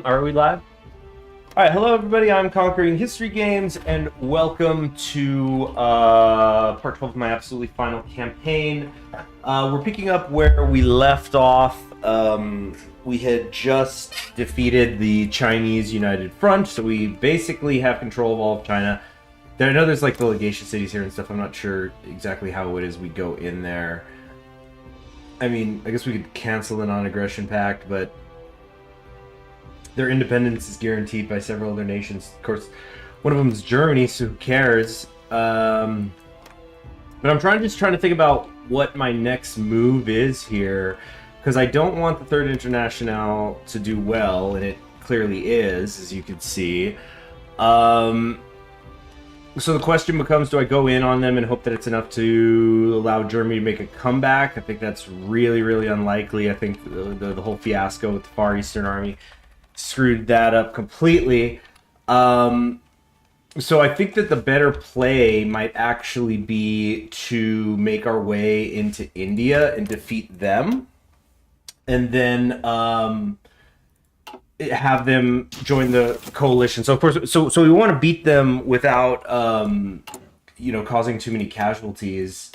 Are we live? All right, hello everybody. I'm Conquering History Games, and welcome to part 12 of my absolutely final campaign. We're picking up where we left off. We had just defeated the Chinese United Front, so we basically have control of all of China. I know there's like the legation cities here and stuff. I'm not sure exactly how it is we go in there. I mean, I guess we could cancel the non-aggression pact, but their independence is guaranteed by several other nations. Of course, one of them is Germany, so who cares? But I'm trying to think about what my next move is here, because I don't want the Third International to do well, and it clearly is, as you can see. So the question becomes, do I go in on them and hope that it's enough to allow Germany to make a comeback? I think that's really, really unlikely. I think the whole fiasco with the Far Eastern Army screwed that up completely. So I think that the better play might actually be to make our way into India and defeat them, and then have them join the coalition. So of course, so we want to beat them without causing too many casualties.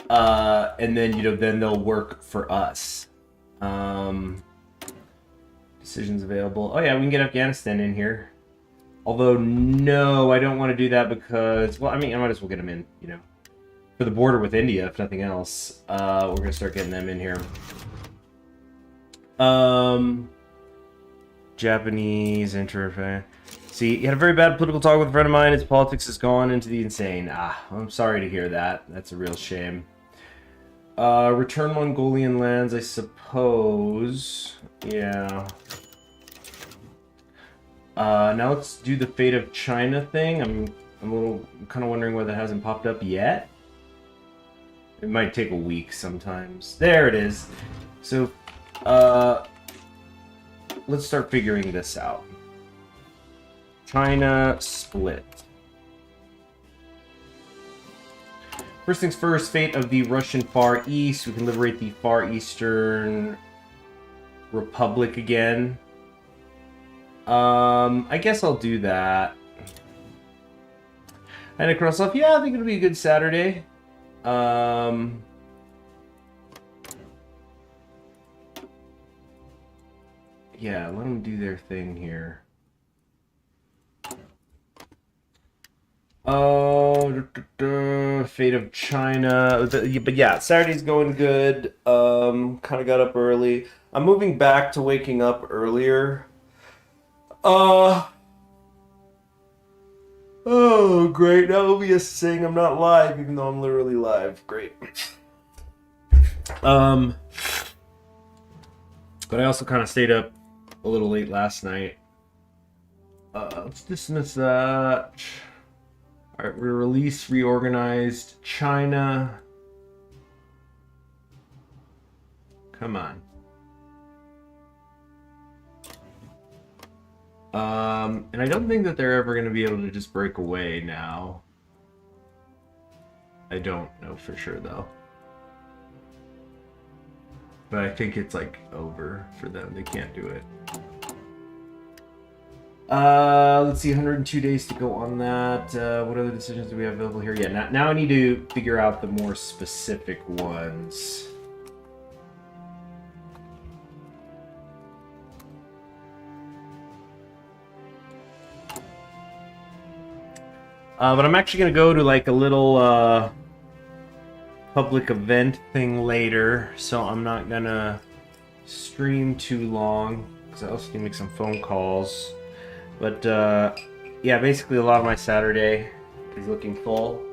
And then then they'll work for us. Decisions available. Oh yeah, we can get Afghanistan in here. Although no, I don't want to do that because, well, I mean, I might as well get them in, for the border with India, if nothing else. We're gonna start getting them in here. Japanese interface. See, he had a very bad political talk with a friend of mine. His politics has gone into the insane. I'm sorry to hear that. That's a real shame. Return Mongolian lands, I suppose. Yeah. Now let's do the Fate of China thing. I'm kind of wondering why that hasn't popped up yet. It might take a week sometimes. There it is. So, let's start figuring this out. China split. First things first, fate of the Russian Far East. We can liberate the Far Eastern Republic again. I guess I'll do that. And across off, yeah, I think it'll be a good Saturday. Yeah, let them do their thing here. Oh, Fate of China. But yeah, Saturday's going good. Kind of got up early. I'm moving back to waking up earlier. Oh, great. That will be a saying I'm not live, even though I'm literally live. Great. But I also kind of stayed up a little late last night. Let's dismiss that. Alright, we release reorganized China. Come on. And I don't think that they're ever going to be able to just break away now. I don't know for sure, though. But I think it's, like, over for them. They can't do it. Let's see, 102 days to go on that. What other decisions do we have available here? Yeah, now I need to figure out the more specific ones. But I'm actually going to go to like a little public event thing later, so I'm not going to stream too long, because I also need to make some phone calls. But yeah, basically a lot of my Saturday is looking full.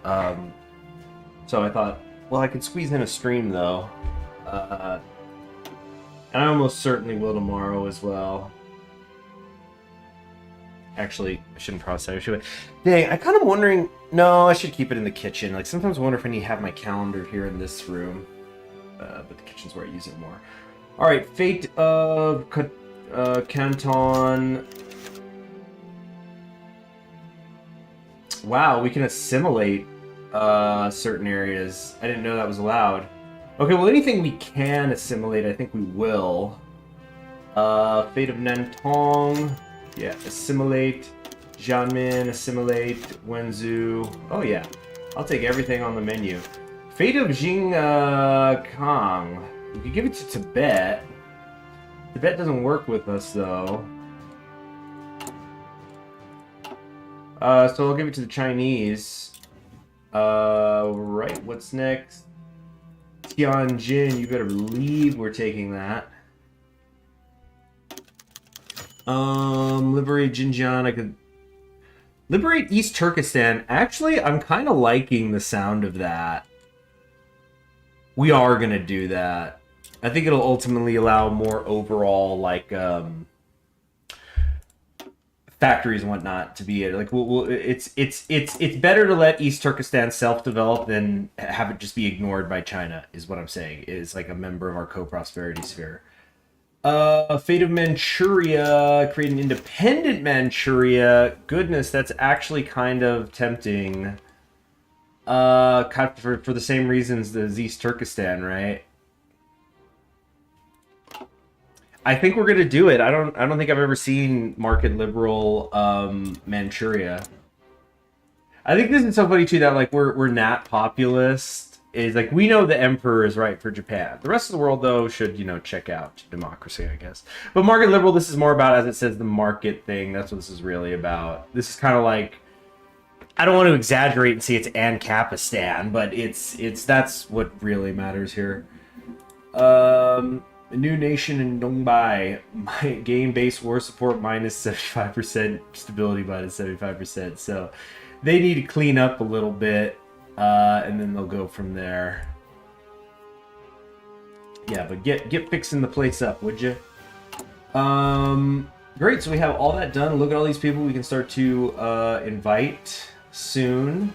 So I thought, well, I could squeeze in a stream though. And I almost certainly will tomorrow as well. Actually, I shouldn't process it. I should. Dang, I kind of wondering. No, I should keep it in the kitchen. Like sometimes I wonder if I need to have my calendar here in this room. But the kitchen's where I use it more. All right, fate of Canton. Wow, we can assimilate certain areas. I didn't know that was allowed. Okay, well, anything we can assimilate, I think we will. Fate of Nantong. Yeah, assimilate. Jianmin, assimilate. Wenzhou. Oh, yeah. I'll take everything on the menu. Fate of Jing Kang. We could give it to Tibet. Tibet doesn't work with us, though. So I'll give it to the Chinese. Right, what's next? Tianjin, you better believe we're taking that. Liberate Xinjiang, I could... Liberate East Turkestan. Actually, I'm kind of liking the sound of that. We are gonna do that. I think it'll ultimately allow more overall, like, factories and whatnot to be it. Like, it's better to let East Turkestan self-develop than have it just be ignored by China, is what I'm saying. It's like a member of our co-prosperity sphere. Fate of Manchuria, create an independent Manchuria. Goodness, that's actually kind of tempting. For the same reasons as East Turkestan, right? I think we're gonna do it. I don't think I've ever seen market liberal Manchuria. I think this is so funny too that like we're not populist. Is like we know the emperor is right for Japan. The rest of the world though should, you know, check out democracy, I guess. But market liberal, this is more about, as it says, the market thing. That's what this is really about. This is kind of like, I don't want to exaggerate and say it's Ancapistan, but it's that's what really matters here. A new nation in Dongbei. My game-based war support minus 75%, stability minus 75%. So they need to clean up a little bit, and then they'll go from there. Yeah, but get fixing the place up, would you? Great, so we have all that done. Look at all these people we can start to invite soon.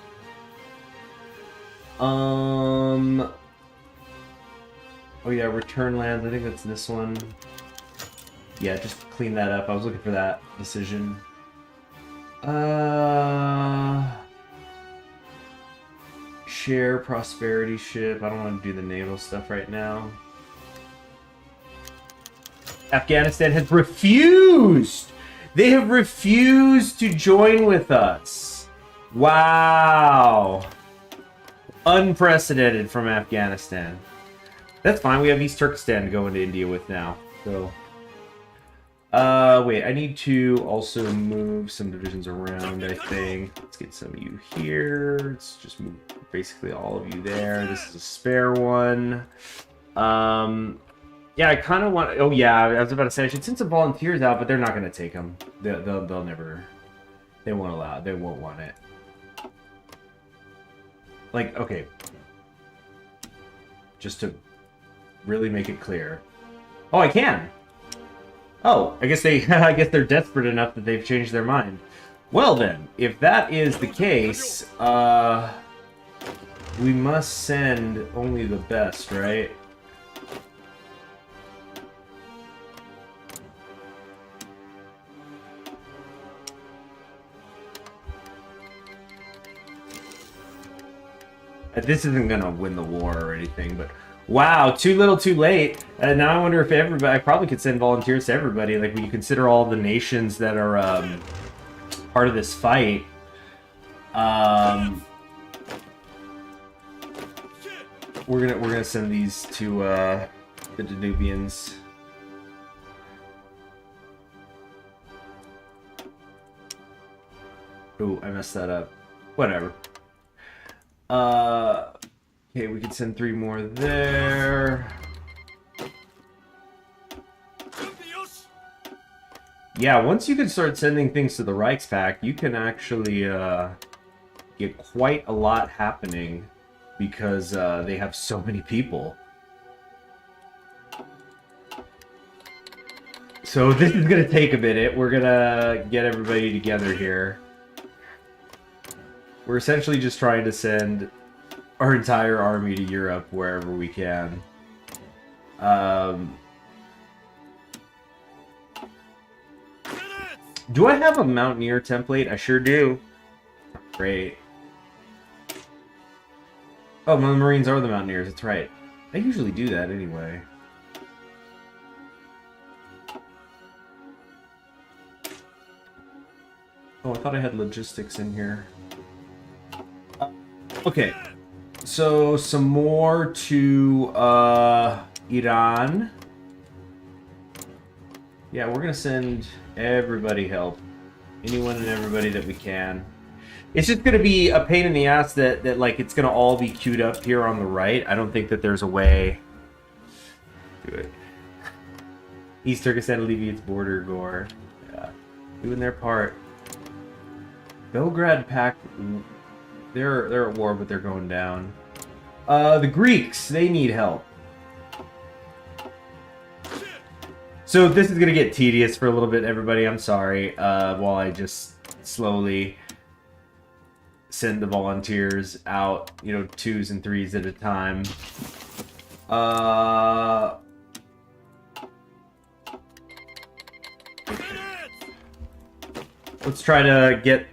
Oh yeah, return lands. I think that's this one. Yeah, just clean that up. I was looking for that decision. Share prosperity ship. I don't want to do the naval stuff right now. Afghanistan has refused. They have refused to join with us. Wow. Unprecedented from Afghanistan. That's fine. We have East Turkestan to go into India with now. So, wait. I need to also move some divisions around, I think. Let's get some of you here. Let's just move basically all of you there. This is a spare one. Yeah, I kind of want... Oh, yeah. I was about to say I should send some volunteers out, but they're not going to take them. They'll never... They won't allow it. They won't want it. Like, okay. Just to really make it clear. Oh, I can. Oh, I guess they're desperate enough that they've changed their mind. Well then, if that is the case, we must send only the best, right? This isn't gonna win the war or anything, but wow, too little, too late. And now I wonder if everybody. I probably could send volunteers to everybody. Like when you consider all the nations that are part of this fight. We're gonna send these to the Danubians. Oh, I messed that up. Whatever. Okay, we could send 3 more there. Yeah, once you can start sending things to the Reichspakt, you can actually get quite a lot happening because they have so many people. So this is gonna take a minute. We're gonna get everybody together here. We're essentially just trying to send our entire army to Europe wherever we can. Do I have a Mountaineer template? I sure do. Great. Oh, my Marines are the Mountaineers. That's right. I usually do that anyway. Oh, I thought I had logistics in here. Okay. So, some more to Iran. Yeah, we're gonna send everybody help. Anyone and everybody that we can. It's just gonna be a pain in the ass that like it's gonna all be queued up here on the right. I don't think that there's a way to do it. East Turkestan alleviates border gore. Yeah. Doing their part. Belgrade Pact, they're at war, but they're going down. The Greeks, they need help. So this is gonna get tedious for a little bit, everybody. I'm sorry. While I just slowly send the volunteers out, you know, 2s and 3s at a time. Let's try to get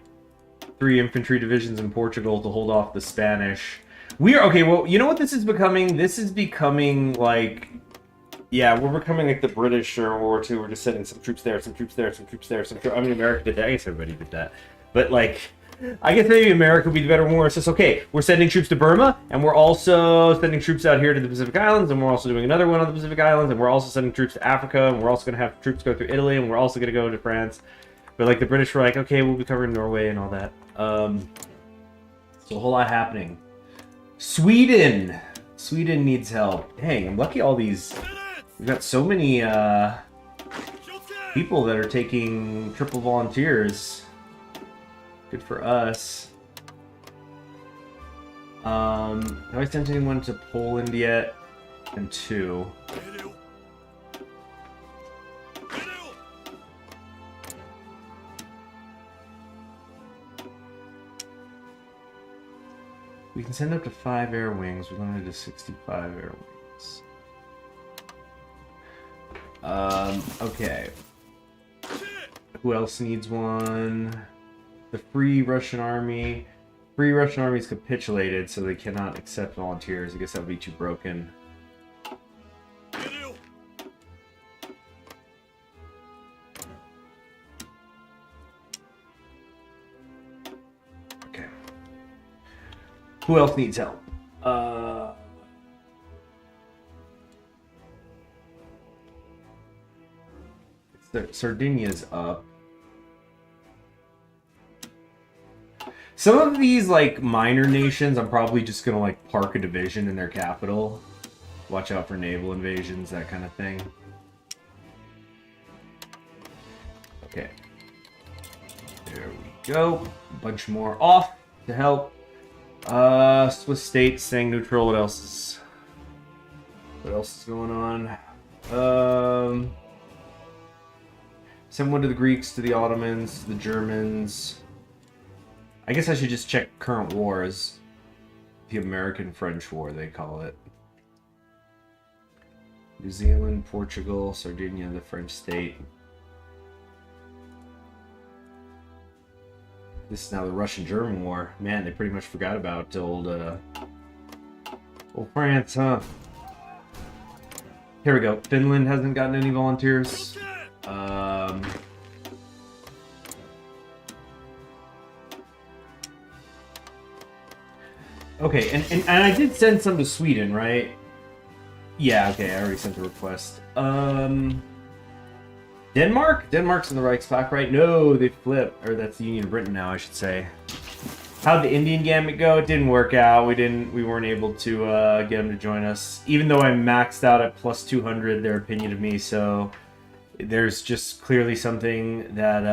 3 infantry divisions in Portugal to hold off the Spanish. We are okay. Well, you know what this is becoming? This is becoming like, yeah, we're becoming like the British during World War II. We're just sending some troops there, some troops there, some troops there, some troops. I mean, America did that. I guess everybody did that. But like, I guess maybe America would be the better one where it's just, okay, we're sending troops to Burma, and we're also sending troops out here to the Pacific Islands, and we're also doing another one on the Pacific Islands, and we're also sending troops to Africa, and we're also going to have troops go through Italy, and we're also going to go to France. But like the British were like, okay, we'll be covering Norway and all that. So a whole lot happening. Sweden! Sweden needs help. Dang, I'm lucky all these... We've got so many people that are taking triple volunteers. Good for us. Have I sent anyone to Poland yet? And 2. We can send up to 5 air wings. We're limited to 65 air wings. Okay. Who else needs one? The Free Russian Army. Free Russian Army's capitulated, so they cannot accept volunteers. I guess that would be too broken. Okay. Who else needs help? Sardinia's up. Some of these, like, minor nations, I'm probably just gonna, like, park a division in their capital. Watch out for naval invasions, that kind of thing. Okay. There we go. A bunch more off to help. Swiss states staying neutral. What else is going on? Send one to the Greeks, to the Ottomans, to the Germans. I guess I should just check current wars. The American-French War, they call it. New Zealand, Portugal, Sardinia, the French state. This is now the Russian-German War. Man, they pretty much forgot about old France, huh? Here we go. Finland hasn't gotten any volunteers. Okay, and I did send some to Sweden, right? Yeah, okay, I already sent the request. Denmark? Denmark's in the Reichspakt, right? No, they flipped. Or that's the Union of Britain now, I should say. How'd the Indian Gambit go? It didn't work out. We weren't able to get them to join us. Even though I maxed out at plus 200 their opinion of me, so there's just clearly something that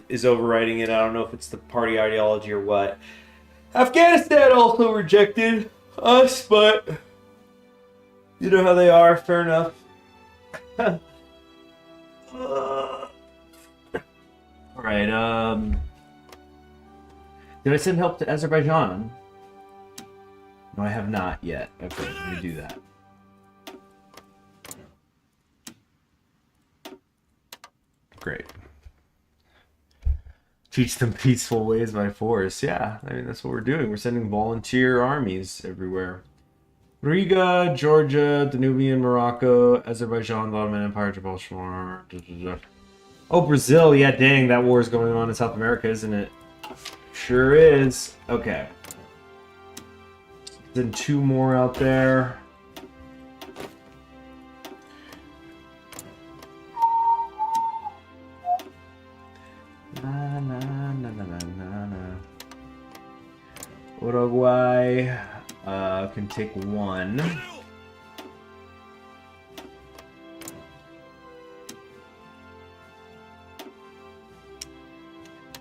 is overriding it. I don't know if it's the party ideology or what. Afghanistan also rejected us, but you know how they are. Fair enough. Alright, did I send help to Azerbaijan? No, I have not yet. Okay, let me do that. Great. Teach them peaceful ways by force. Yeah, I mean, that's what we're doing. We're sending volunteer armies everywhere. Riga, Georgia, Danubian, Morocco, Azerbaijan, Ottoman Empire, Gibraltar. Oh, Brazil. Yeah, dang, that war is going on in South America, isn't it? Sure is. Okay. Then two more out there. Na, na, na, na, na, na, na. Uruguay can take one.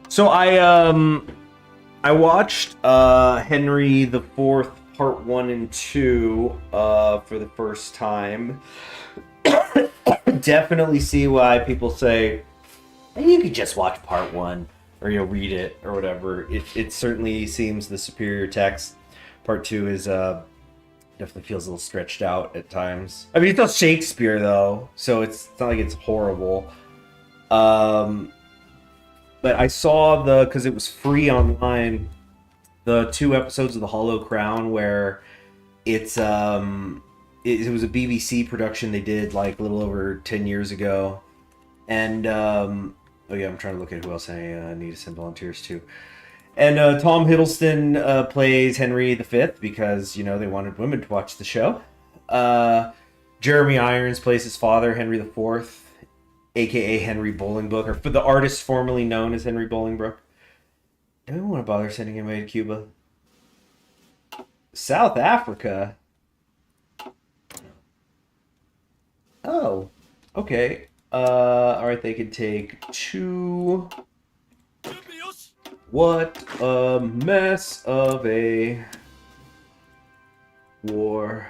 So I watched Henry the Fourth Part 1 and 2 for the first time. Definitely see why people say you could just watch Part 1 or read it or whatever. It certainly seems the superior text. Part 2 is definitely feels a little stretched out at times. I mean, it's not Shakespeare though, so it's not like it's horrible. But I saw because it was free online, the 2 episodes of The Hollow Crown where it's it was a BBC production they did like a little over 10 years ago. And oh yeah, I'm trying to look at who else I need to send volunteers to. And Tom Hiddleston plays Henry V because, they wanted women to watch the show. Jeremy Irons plays his father, Henry IV, a.k.a. Henry Bolingbroke, or for the artist formerly known as Henry Bolingbroke. Do we want to bother sending anybody to Cuba? South Africa? Oh, okay. Alright, they could take 2... What a mess of a war.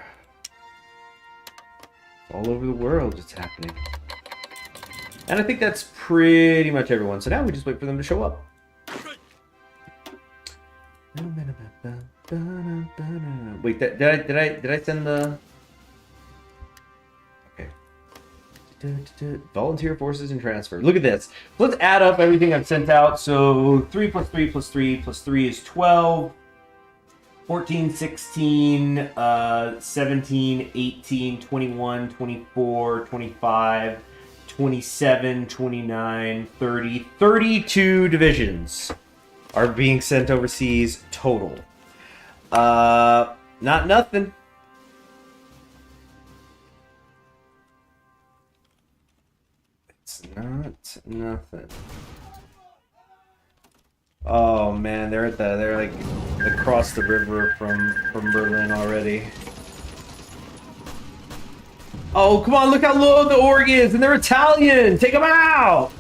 All over the world it's happening. And I think that's pretty much everyone. So now we just wait for them to show up. Wait, did I send the... Volunteer forces and transfer. Look at this. Let's add up everything I've sent out. So 3 plus 3 plus 3 plus 3 is 12. 14, 16, 17, 18, 21, 24, 25, 27, 29, 30. 32 divisions are being sent overseas total. Not nothing. Not nothing. Oh man, they're like across the river from Berlin already. Oh come on, look how low the org is, and they're Italian. Take them out.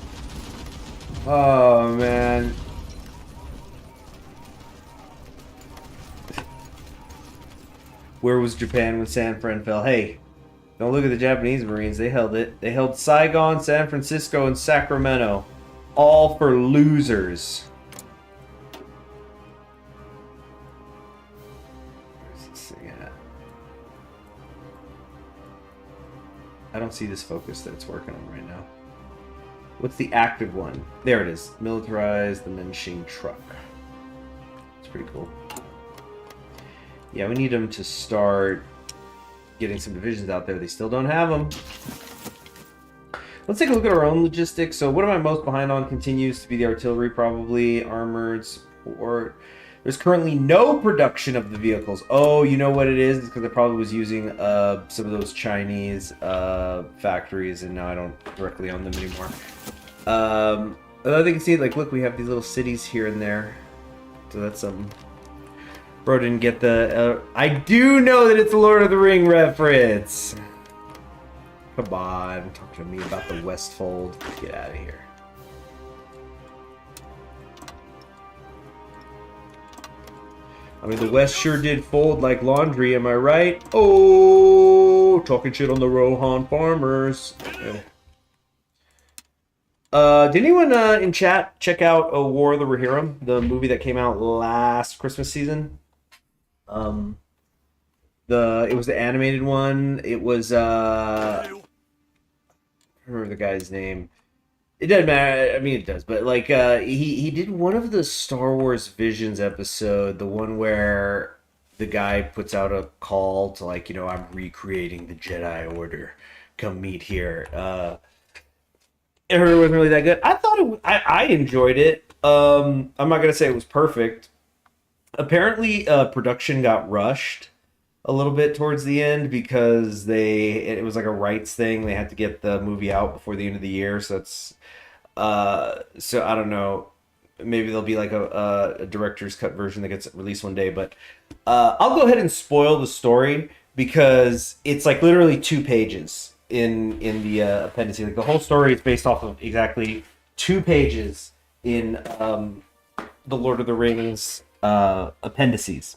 Oh man. Where was Japan when San Fran fell? Hey. Don't look at the Japanese Marines. They held it. They held Saigon, San Francisco, and Sacramento. All for losers. Where's this thing at? I don't see this focus that it's working on right now. What's the active one? There it is. Militarize the Menshing truck. It's pretty cool. Yeah, we need them to start getting some divisions out there. They still don't have them. Let's take a look at our own logistics. So what am I most behind on? Continues to be the artillery, probably. Armored support. There's currently no production of the vehicles. Oh, you know what it is? It's because I probably was using some of those Chinese factories, and now I don't directly own them anymore. Another thing you can see, like, look, we have these little cities here and there. So that's something. Bro didn't get the... I do know that it's a Lord of the Ring reference. Come on, talk to me about the Westfold. Get out of here. I mean, the West sure did fold like laundry, am I right? Oh, talking shit on the Rohan farmers. Did anyone in chat check out War of the Rohirrim, the movie that came out last Christmas season? It was the animated one. It was I don't remember the guy's name. It doesn't matter. I mean, it does, but like he did one of the Star Wars Visions episode, the one where the guy puts out a call to like, I'm recreating the Jedi Order. Come meet here. It wasn't really that good. I thought I enjoyed it. I'm not gonna say it was perfect. Apparently, production got rushed a little bit towards the end because it was like a rights thing. They had to get the movie out before the end of the year, so so I don't know. Maybe there'll be like a director's cut version that gets released one day. But I'll go ahead and spoil the story because it's like literally 2 pages in the appendices. Like the whole story is based off of exactly 2 pages in the Lord of the Rings appendices.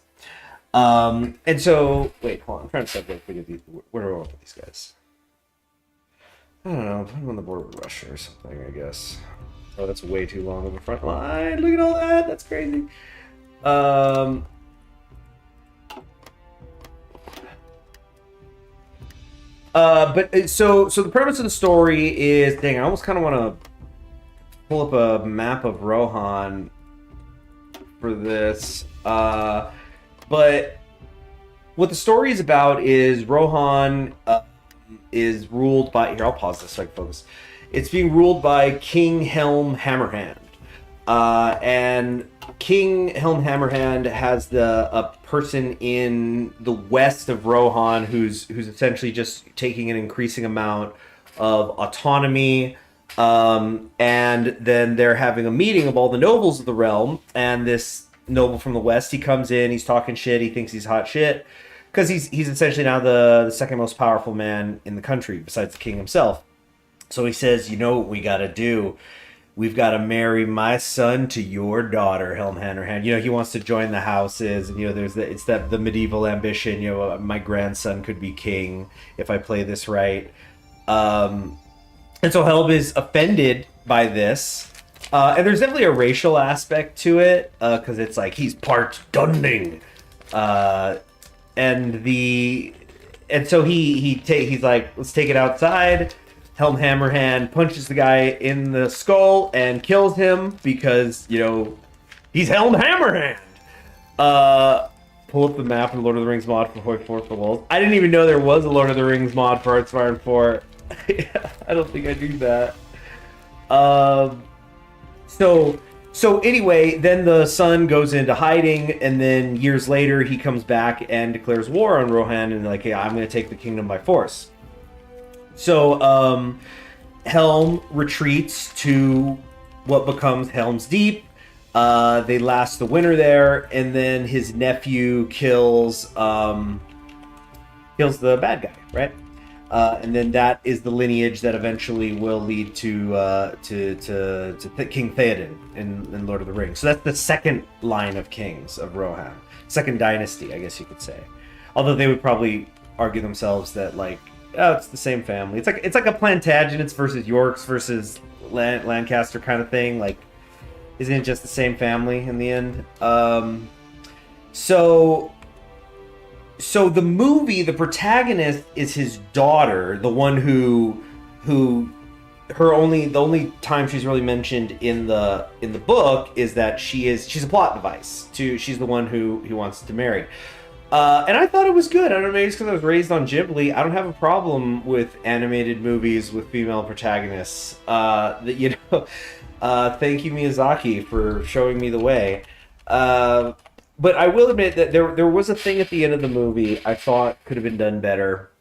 And so, wait, hold on. I'm trying to set up these. Where do I want to put these guys? I don't know. Put them on the board with Russia or something, I guess. Oh, that's way too long of a front line. Look at all that. That's crazy. So the premise of the story is, dang, I almost kind of want to pull up a map of Rohan for this. But what the story is about is Rohan is ruled by... Here, I'll pause this so I can focus. It's being ruled by King Helm Hammerhand. And King Helm Hammerhand has a person in the west of Rohan who's essentially just taking an increasing amount of autonomy. And then they're having a meeting of all the nobles of the realm, and this noble from the west, he comes in, he's talking shit, he thinks he's hot shit, because he's essentially now the second most powerful man in the country, besides the king himself. So he says, you know what we gotta do? We've got to marry my son to your daughter, Helm Hammerhand. He wants to join the houses, and there's the medieval ambition. My grandson could be king if I play this right. And so Helm is offended by this, and there's definitely a racial aspect to it because it's like he's part Dunning, and so he's like, let's take it outside. Helm Hammerhand punches the guy in the skull and kills him because, he's Helm Hammerhand. Pull up the map in Lord of the Rings mod for Hoi 4 for Wolves. I didn't even know there was a Lord of the Rings mod for Hearthstone 4. I don't think I knew that. So anyway, then the son goes into hiding, and then years later he comes back and declares war on Rohan and like, hey, I'm going to take the kingdom by force. So, Helm retreats to what becomes Helm's Deep. They last the winter there, and then his nephew kills the bad guy, right? And then that is the lineage that eventually will lead to King Theoden in Lord of the Rings. So that's the second line of kings of Rohan, second dynasty, I guess you could say. Although they would probably argue themselves that like, oh, it's the same family. It's like a Plantagenets versus Yorks versus Lancaster kind of thing. Like, isn't it just the same family in the end? So the movie, the protagonist is his daughter, the one who the only time she's really mentioned in the book is that she's a plot device. She's the one who he wants to marry. And I thought it was good. I don't know, maybe it's because I was raised on Ghibli. I don't have a problem with animated movies with female protagonists. Thank you, Miyazaki, for showing me the way. But I will admit that there was a thing at the end of the movie I thought could have been done better.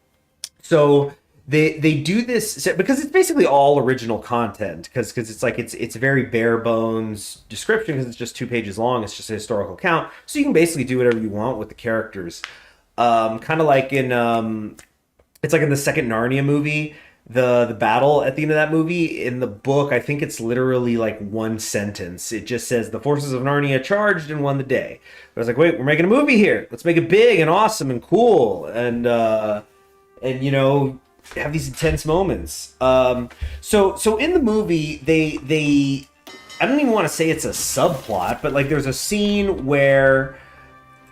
So they do this because it's basically all original content because it's like it's a very bare bones description because it's just 2 pages long. It's just a historical account, so you can basically do whatever you want with the characters. Kind of like it's like in the second Narnia movie, the battle at the end of that movie. In the book, I think it's literally like one sentence. It just says the forces of Narnia charged and won the day. I was like, wait, we're making a movie here. Let's make it big and awesome and cool and have these intense moments. So in the movie, they I don't even want to say it's a subplot, but like there's a scene where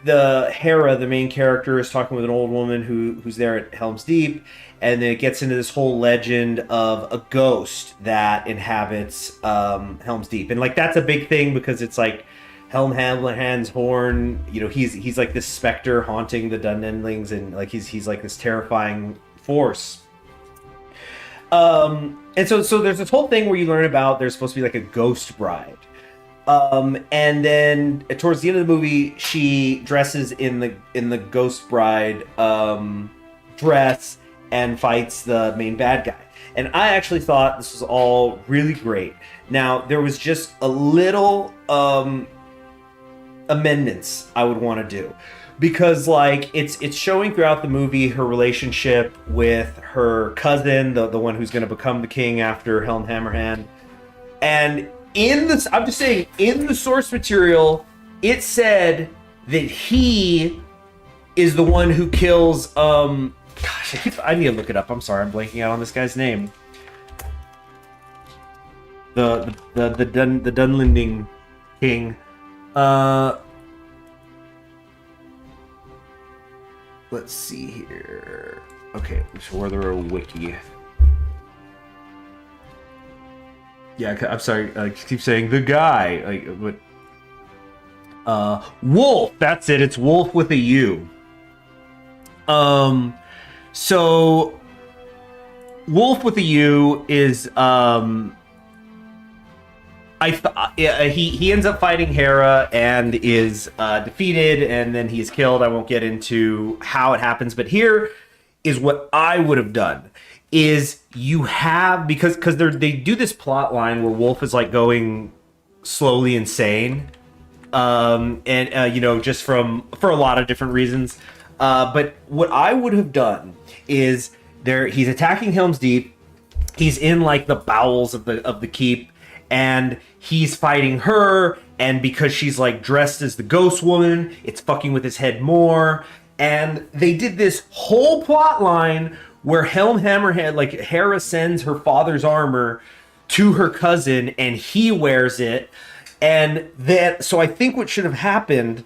the Hera, the main character, is talking with an old woman who's there at Helm's Deep, and then it gets into this whole legend of a ghost that inhabits Helm's Deep, and like that's a big thing because it's like Helm Hammerhand's horn. You know, he's like this specter haunting the Dunendlings, and like he's like this terrifying force. And so there's this whole thing where you learn about there's supposed to be like a ghost bride. And then towards the end of the movie, she dresses in the ghost bride dress and fights the main bad guy. And I actually thought this was all really great. Now, there was just a little amendments I would want to do. Because like it's showing throughout the movie her relationship with her cousin, the one who's going to become the king after Helm Hammerhand. And I'm just saying, in the source material, it said that he is the one who kills gosh, I need to look it up. I'm sorry, I'm blanking out on this guy's name. The Dunlending king. Let's see here. Okay, so where there a wiki. Yeah, I'm sorry. I keep saying the guy. Like, what? Wolf. That's it. It's Wolf with a U. So Wolf with a U is he ends up fighting Hera and is defeated, and then he's killed. I won't get into how it happens, but here is what I would have done. Is you have because they do this plot line where Wolf is like going slowly insane, and you know, just for a lot of different reasons. But what I would have done is he's attacking Helm's Deep. He's in like the bowels of the keep, and he's fighting her. And because she's like dressed as the ghost woman, it's fucking with his head more. And they did this whole plot line where Helm Hammerhead, like Hera sends her father's armor to her cousin and he wears it. And so I think what should have happened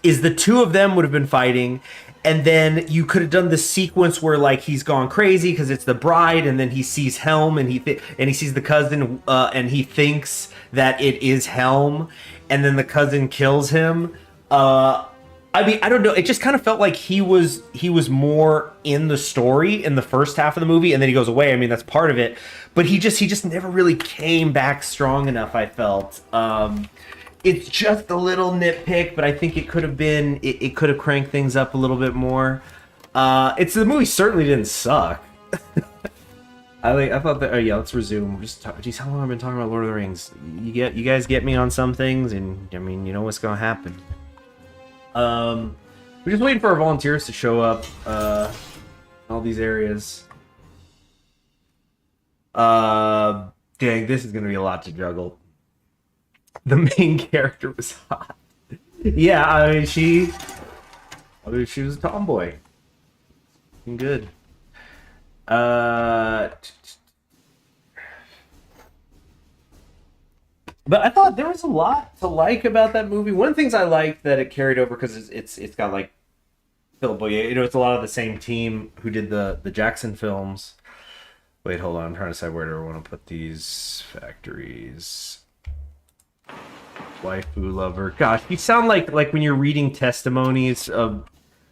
is the two of them would have been fighting, and then you could have done the sequence where like he's gone crazy because it's the bride, and then he sees Helm and he sees the cousin, and he thinks that it is Helm, and then the cousin kills him. I mean, I don't know. It just kind of felt like he was more in the story in the first half of the movie, and then he goes away. I mean, that's part of it, but he just never really came back strong enough, I felt. It's just a little nitpick, but I think it could have been. It could have cranked things up a little bit more. The movie certainly didn't suck. I thought that. Oh yeah, let's resume. Geez, how long have I been talking about Lord of the Rings? You guys get me on some things, and I mean, you know what's gonna happen. We're just waiting for our volunteers to show up. All these areas. Dang, this is gonna be a lot to juggle. The main character was hot. Yeah, I mean, she was a tomboy. Good. But I thought there was a lot to like about that movie. One of the things I liked that it carried over because it's got like Philip Boyer. You know, it's a lot of the same team who did the Jackson films. Wait, hold on. I'm trying to decide where do I want to put these factories. Waifu lover. Gosh, you sound like when you're reading testimonies of,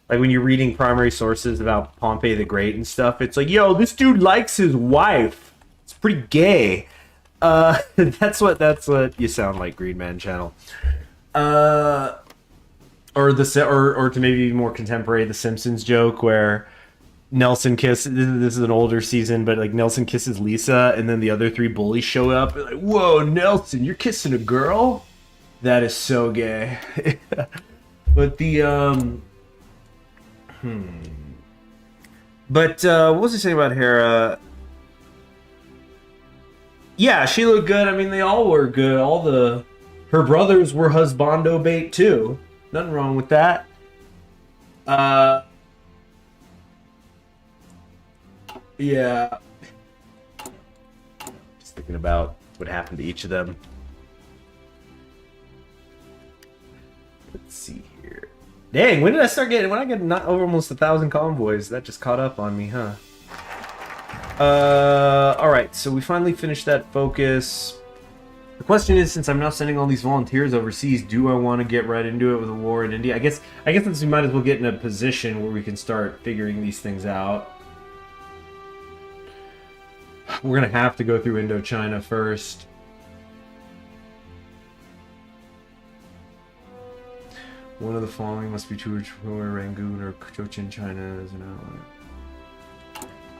like when you're reading primary sources about Pompey the Great and stuff. It's like, yo, this dude likes his wife. It's pretty gay. That's what you sound like, Green Man Channel. Or to maybe be more contemporary, the Simpsons joke where Nelson this is an older season, but like Nelson kisses Lisa, and then the other three bullies show up. And like, whoa, Nelson, you're kissing a girl? That is so gay. But the But what was I saying about Hera? Yeah, she looked good. I mean, they all were good. Her brothers were husbando bait too. Nothing wrong with that. Yeah. Just thinking about what happened to each of them. Let's see here. Dang, when did I start getting... When I get not over almost 1,000 convoys, that just caught up on me, huh? Alright, so we finally finished that focus. The question is, since I'm now sending all these volunteers overseas, do I want to get right into it with a war in India? I guess since we might as well get in a position where we can start figuring these things out. We're going to have to go through Indochina first. One of the following must be true where Rangoon or Cochin China is an ally.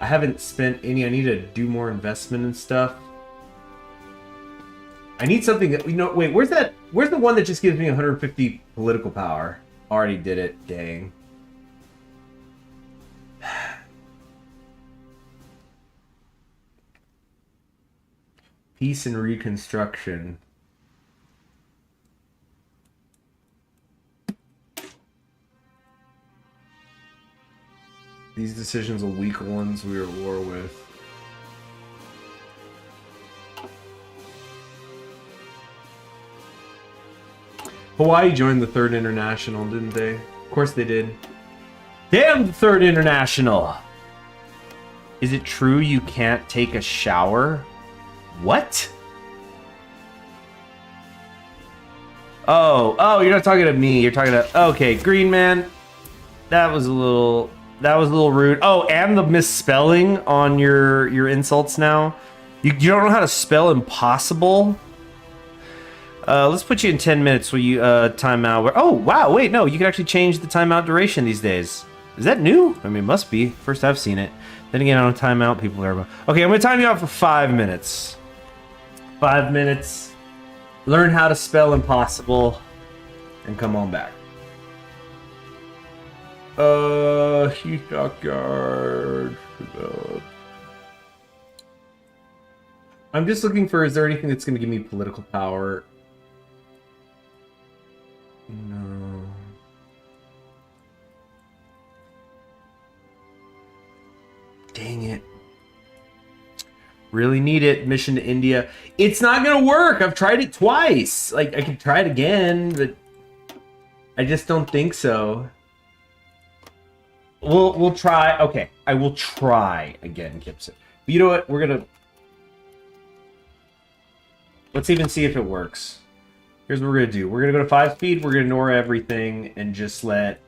I haven't spent any. I need to do more investment and stuff. I need something that, wait, where's the one that just gives me 150 political power? Already did it, dang. Peace and Reconstruction. These decisions will weaken ones we are at war with. Hawaii joined the Third International, didn't they? Of course they did. Damn the Third International! Is it true you can't take a shower? What? Oh, you're not talking to me. You're talking to... Okay, Green Man. That was a little rude. Oh, and the misspelling on your insults now. You don't know how to spell impossible? Let's put you in 10 minutes where you timeout. Oh, wow, wait, no, you can actually change the timeout duration these days. Is that new? I mean, it must be. First I've seen it. Then again, on a timeout, people are... Okay, I'm going to time you out for 5 minutes. 5 minutes. Learn how to spell impossible. And come on back. Heat dockyard. I'm just looking for, is there anything that's going to give me political power? No. Dang it. Really need it. Mission to India. It's not going to work. I've tried it twice. Like, I could try it again, but I just don't think so. We'll try. Okay, I will try again, Gibson. But you know what? We're going to... Let's even see if it works. Here's what we're going to do. We're going to go to 5 speed. We're going to ignore everything and just let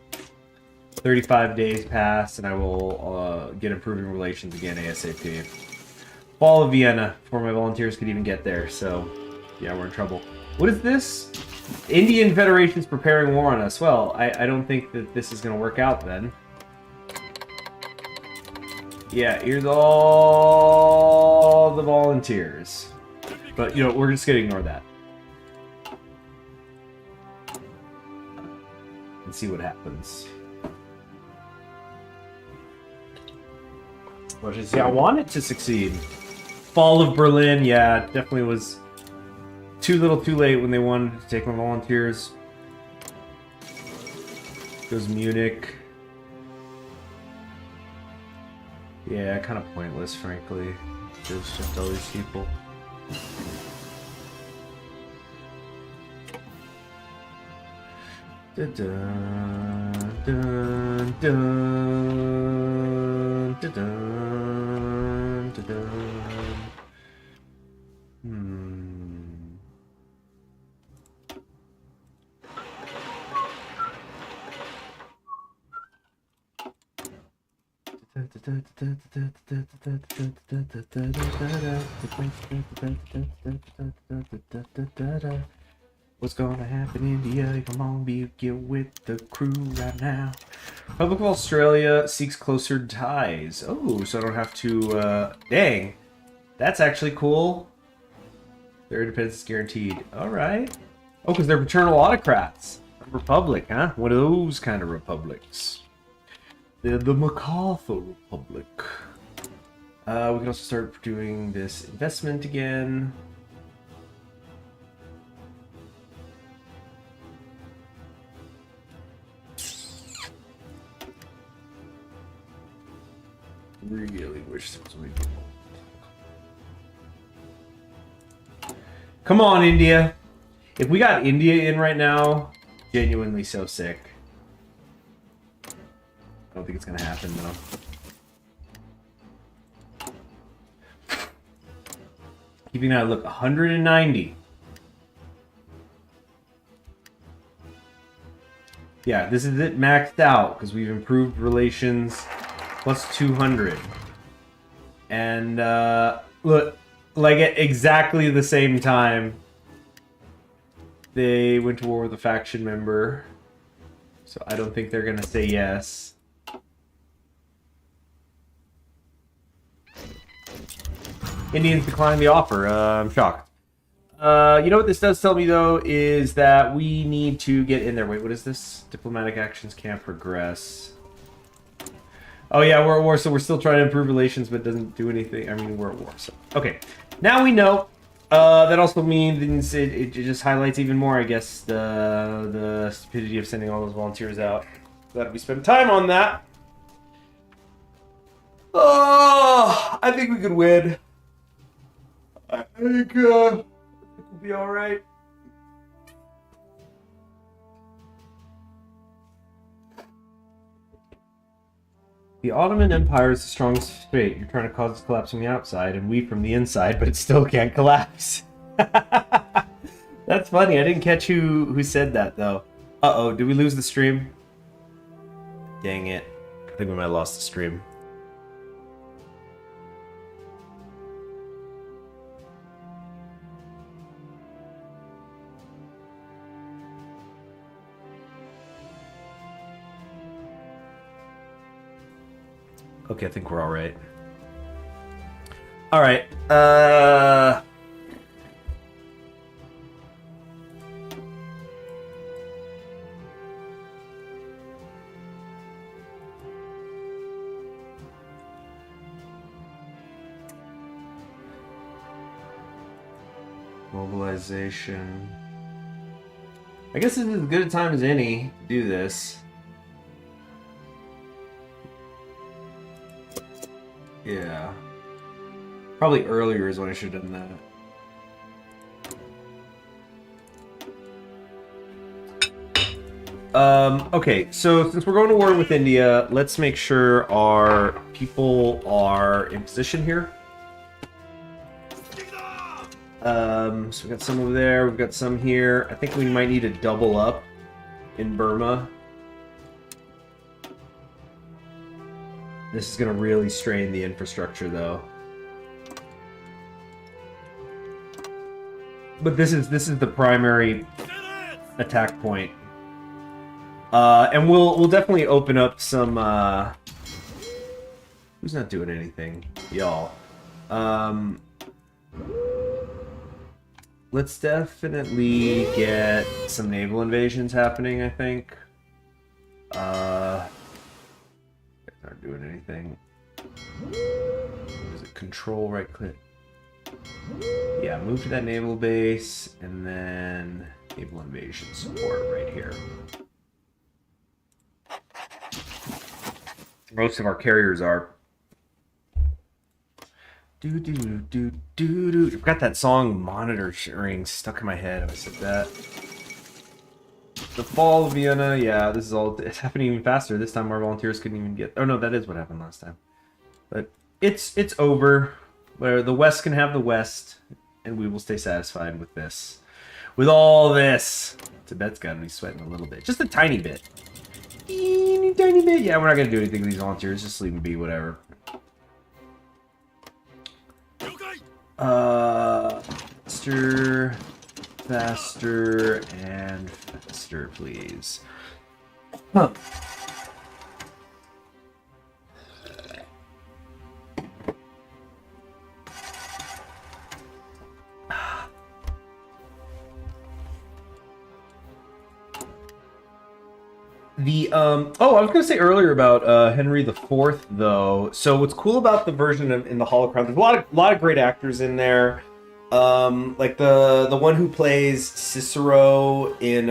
35 days pass, and I will get improving relations again ASAP. Fall of Vienna, before my volunteers could even get there, so yeah, we're in trouble. What is this? Indian Federation's preparing war on us. Well, I don't think that this is going to work out then. Yeah, here's all the volunteers. But, we're just going to ignore that. And see what happens. I want it to succeed. Fall of Berlin, yeah, it definitely was too little too late when they wanted to take my volunteers. Goes Munich. Yeah, kind of pointless, frankly. There's just all these people. Dun, dun, dun, dun, dun, dun, dun, dun. What's gonna happen, India? Come on, get with the crew right now. Republic of Australia seeks closer ties. Oh, so I don't have to, dang. That's actually cool. Their independence is guaranteed. Alright. Oh, because they're paternal autocrats. Republic, huh? One of those kind of republics. They're the MacArthur Republic. We can also start doing this investment again. Really wish there was a way to... Come on, India. If we got India in right now, genuinely so sick. I don't think it's gonna happen though. Keeping that, look, 190. Yeah, this is it maxed out because we've improved relations plus 200. And look, like at exactly the same time, they went to war with a faction member. So I don't think they're gonna say yes. Indians declined the offer. I'm shocked. You know what this does tell me, though, is that we need to get in there. Wait, what is this? Diplomatic actions can't progress. Oh, yeah, we're at war, so we're still trying to improve relations, but it doesn't do anything. I mean, we're at war, so... Okay, now we know. That also means it just highlights even more, I guess, the stupidity of sending all those volunteers out. Glad we spent time on that. Oh, I think we could win. I think we'll be all right. The Ottoman Empire is the strongest state. You're trying to cause its collapse from the outside, and we from the inside, but it still can't collapse. That's funny. I didn't catch who said that, though. Uh-oh, did we lose the stream? Dang it. I think we might have lost the stream. Okay, I think we're all right. All right. Mobilization. I guess this is as good a time as any to do this. Yeah. Probably earlier is when I should have done that. Okay, so since we're going to war with India, let's make sure our people are in position here. So we've got some over there, we've got some here. I think we might need to double up in Burma. This is going to really strain the infrastructure, though. But this is the primary attack point. And we'll definitely open up some... Who's not doing anything? Y'all. Let's definitely get some naval invasions happening, I think. Aren't doing anything. What is it? Control, right click. Yeah, move to that naval base, and then naval invasion support right here. Most of our carriers are. I've got that song monitoring stuck in my head. I said that. The fall of Vienna, yeah, this is all. It's happening even faster. This time our volunteers couldn't even get. Oh no, that is what happened last time. But it's over. Where the West can have the West, and we will stay satisfied with this. With all this, Tibet's got to be sweating a little bit, just a tiny bit. Tiny bit. Yeah, we're not gonna do anything with these volunteers. Just leave them be, whatever. Faster, and faster, please. Huh. Oh, I was gonna say earlier about Henry IV, though. So what's cool about the version in the Holocron? There's a lot of great actors in there. Like the one who plays Cicero in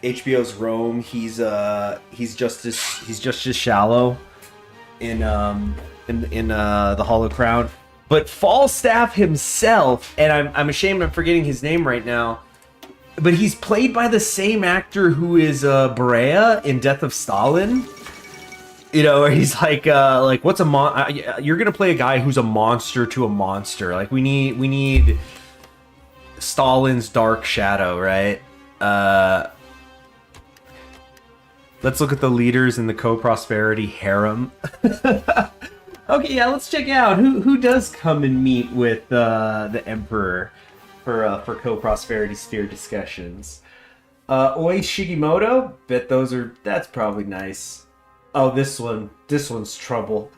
HBO's Rome. He's just as shallow in the Holocron. But Falstaff himself, and I'm ashamed I'm forgetting his name right now. But he's played by the same actor who is Berea in Death of Stalin. You know, where he's like what's a you're gonna play a guy who's a monster to a monster. Like we need Stalin's dark shadow, right? Let's look at the leaders in the co-prosperity harem. Okay, yeah, let's check out who does come and meet with the emperor for co-prosperity sphere discussions. Oi Shigimoto, bet that's probably nice. Oh, this one's trouble.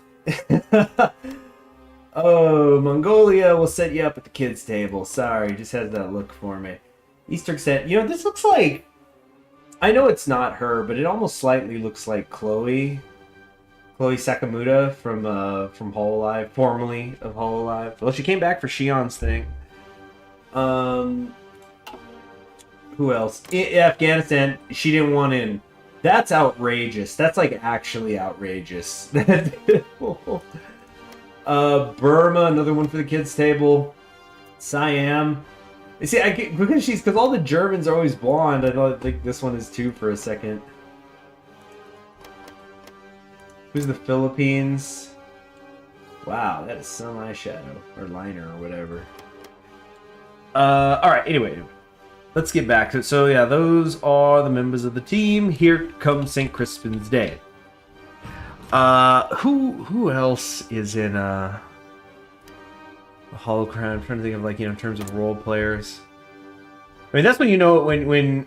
Oh, Mongolia will set you up at the kids' table. Sorry, just had that look for me. Eastern set. You know, this looks like. I know it's not her, but it almost slightly looks like Chloe Sakamuta from Hololive, formerly of Hololive. Well, she came back for Shion's thing. Who else? Afghanistan. She didn't want in. That's outrageous. That's like actually outrageous. Burma, another one for the kids' table. Siam. You see, because all the Germans are always blonde. I don't think this one is too for a second. Who's the Philippines? Wow, that is some eyeshadow or liner or whatever. All right. Anyway, let's get back to it. So yeah, those are the members of the team. Here comes St. Crispin's Day. Who else is in the Holocron? I'm trying to think of, like, you know, in terms of role players. I mean, that's when you know when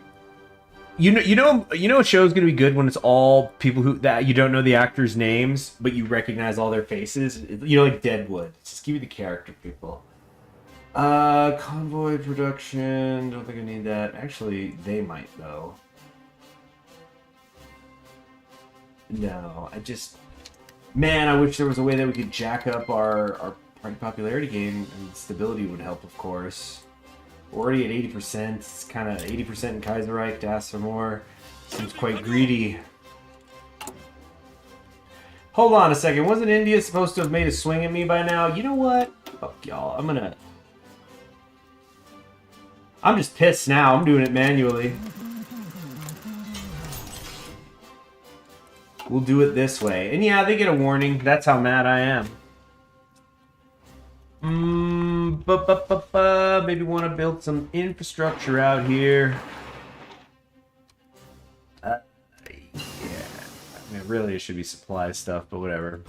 you know a show's gonna be good when it's all people that you don't know the actors' names, but you recognize all their faces. You know, like Deadwood. Just give me the character people. Convoy production. Don't think I need that. Actually, they might though. No, man, I wish there was a way that we could jack up our party popularity game, and stability would help, of course. We're already at 80%. It's kind of 80% in Kaiserreich. To ask for more seems quite greedy. Hold on a second. Wasn't India supposed to have made a swing at me by now? You know what? Fuck y'all. I'm just pissed now. I'm doing it manually. We'll do it this way. And yeah, they get a warning. That's how mad I am. Maybe want to build some infrastructure out here. Yeah. I mean, really, it should be supply stuff, but whatever.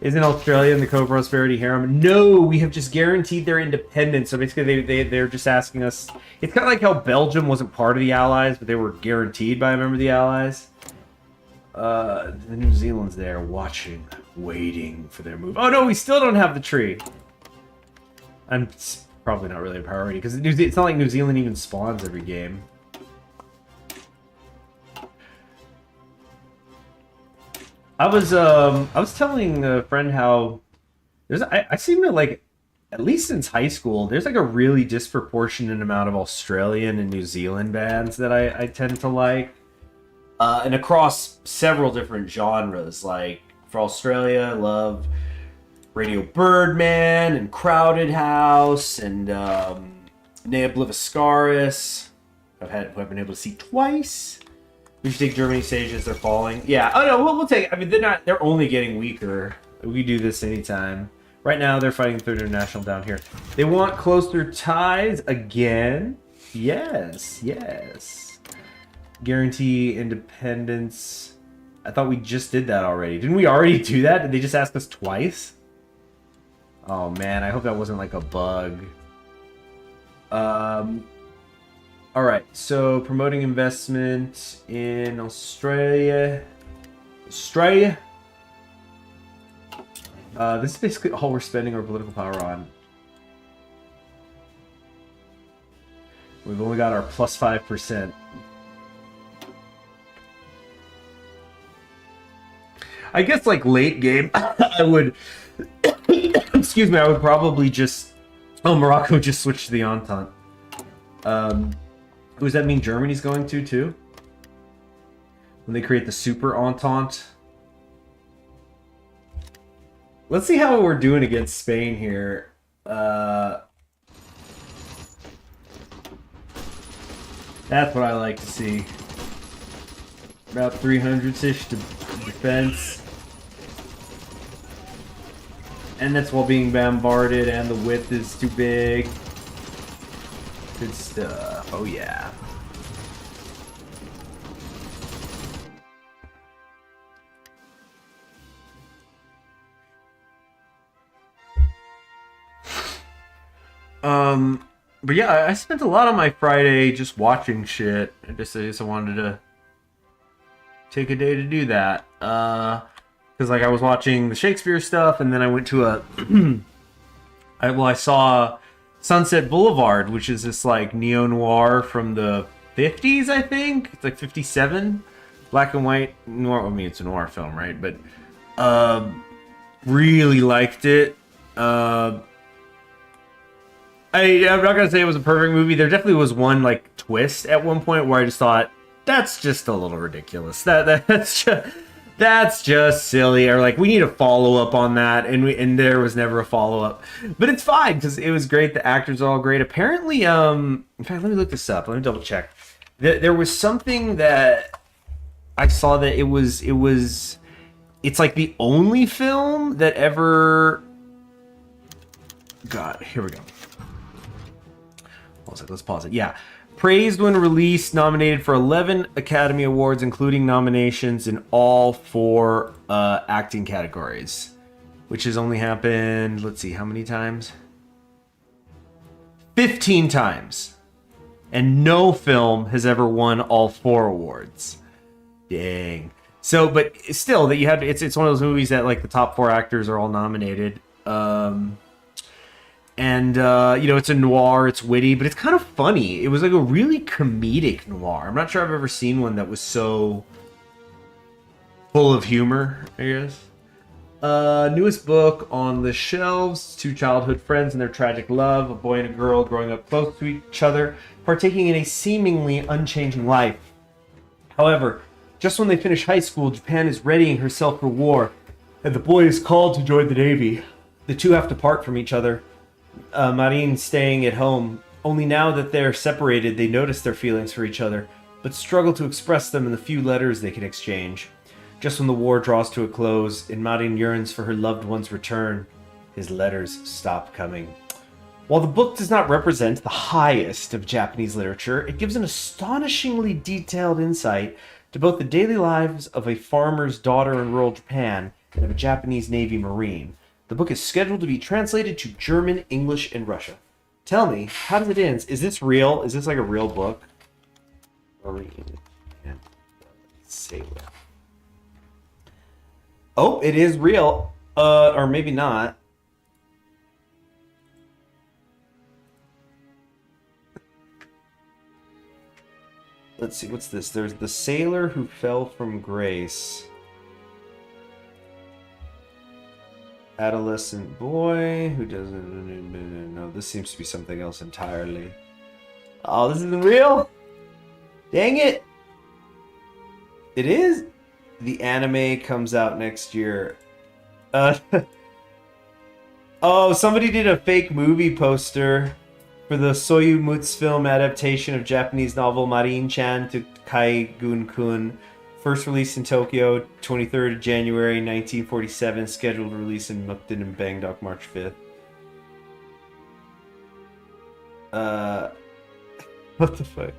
Isn't Australia in the co-prosperity harem? No, we have just guaranteed their independence. So basically, they're just asking us. It's kind of like how Belgium wasn't part of the Allies, but they were guaranteed by a member of the Allies. The New Zealand's there, watching, waiting for their move. Oh no, we still don't have the tree. And it's probably not really a priority because it's not like New Zealand even spawns every game. I was telling a friend how I seem to, like, at least since high school, there's like a really disproportionate amount of Australian and New Zealand bands that I tend to like. And across several different genres. Like, for Australia, I love Radio Birdman and Crowded House and Nea Bliviscaris. I've been able to see twice. We should take Germany Sage as they're falling. Yeah, oh no, we'll take. I mean, they're only getting weaker. We do this anytime. Right now, they're fighting Third International down here. They want closer ties again. Yes. Guarantee independence. I thought we just did that already. Didn't we already do that? Did they just ask us twice? Oh man, I hope that wasn't like a bug. Alright, so promoting investment in Australia. This is basically all we're spending our political power on. We've only got our plus 5%. I guess, like, late game, I would... excuse me, I would probably just... Oh, Morocco just switched to the Entente. Does that mean Germany's going to, too? When they create the Super Entente? Let's see how we're doing against Spain here. That's what I like to see. About 300-ish to defense. And that's while being bombarded and the width is too big. Good stuff. Oh yeah. But yeah, I spent a lot of my Friday just watching shit. I just wanted to take a day to do that. Because like I was watching the Shakespeare stuff, and then I went to a I saw Sunset Boulevard, which is this like neo noir from the 50s, I think. It's like 57, black and white noir. I mean, it's a noir film, right? But really liked it. I'm not gonna say it was a perfect movie. There definitely was one like twist at one point where I just thought that's just a little ridiculous. That's just silly. Or like we need a follow up on that, and there was never a follow up. But it's fine because it was great. The actors are all great. Apparently, in fact, let me look this up. Let me double check. There was something that I saw that it's like the only film that ever. God, here we go. Let's pause it. Yeah. Praised when released, nominated for 11 Academy Awards, including nominations in all 4 acting categories. Which has only happened, let's see, how many times? 15 times. And no film has ever won all 4 awards. Dang. So, but still, that you had it's one of those movies that like the top 4 actors are all nominated. And, it's a noir, it's witty, but it's kind of funny. It was like a really comedic noir. I'm not sure I've ever seen one that was so full of humor, I guess. Newest book on the shelves, 2 childhood friends and their tragic love, a boy and a girl growing up close to each other, partaking in a seemingly unchanging life. However, just when they finish high school, Japan is readying herself for war, and the boy is called to join the Navy. The two have to part from each other. Marin staying at home. Only now that they're separated, they notice their feelings for each other, but struggle to express them in the few letters they can exchange. Just when the war draws to a close, and Marin yearns for her loved one's return, his letters stop coming. While the book does not represent the highest of Japanese literature, it gives an astonishingly detailed insight to both the daily lives of a farmer's daughter in rural Japan and of a Japanese Navy Marine. The book is scheduled to be translated to German, English, and Russian. Tell me, how does it end? Is this real? Is this like a real book? Marine and Sailor. Oh, it is real. Or maybe not. Let's see, what's this? There's the sailor who fell from grace. Adolescent boy who doesn't... No, this seems to be something else entirely. Oh, this isn't real? Dang it! It is? The anime comes out next year. Oh, somebody did a fake movie poster for the Soyumutsu film adaptation of Japanese novel Marin-chan to Kaigun-kun. First released in Tokyo, 23rd of January 1947. Scheduled release in Mukden and Bangkok, March 5th. What the fuck?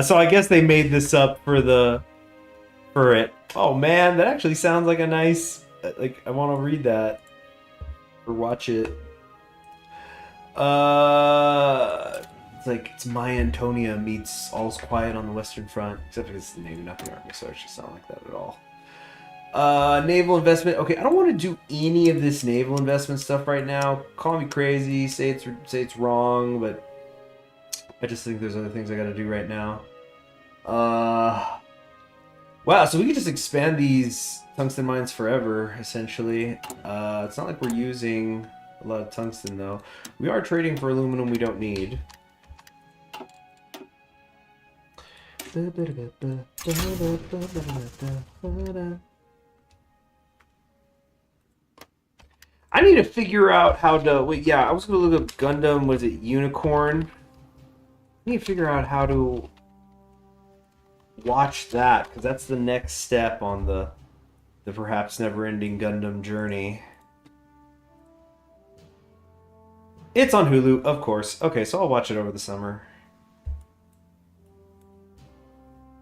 So I guess they made this up for it. Oh man, that actually sounds like a nice... Like, I want to read that. Or watch it. It's like it's My Antonia meets All's Quiet on the Western Front, except because it's the Navy, not the Army, so it should sound like that at all. Naval investment. Okay, I don't want to do any of this naval investment stuff right now. Call me crazy, say it's wrong, but I just think there's other things I got to do right now. Wow, so we can just expand these tungsten mines forever, essentially. It's not like we're using a lot of tungsten, though. We are trading for aluminum we don't need. I need to figure out how to... Wait, yeah, I was going to look up Gundam, was it Unicorn? I need to figure out how to watch that, because that's the next step on the perhaps never-ending Gundam journey. It's on Hulu, of course. Okay, so I'll watch it over the summer.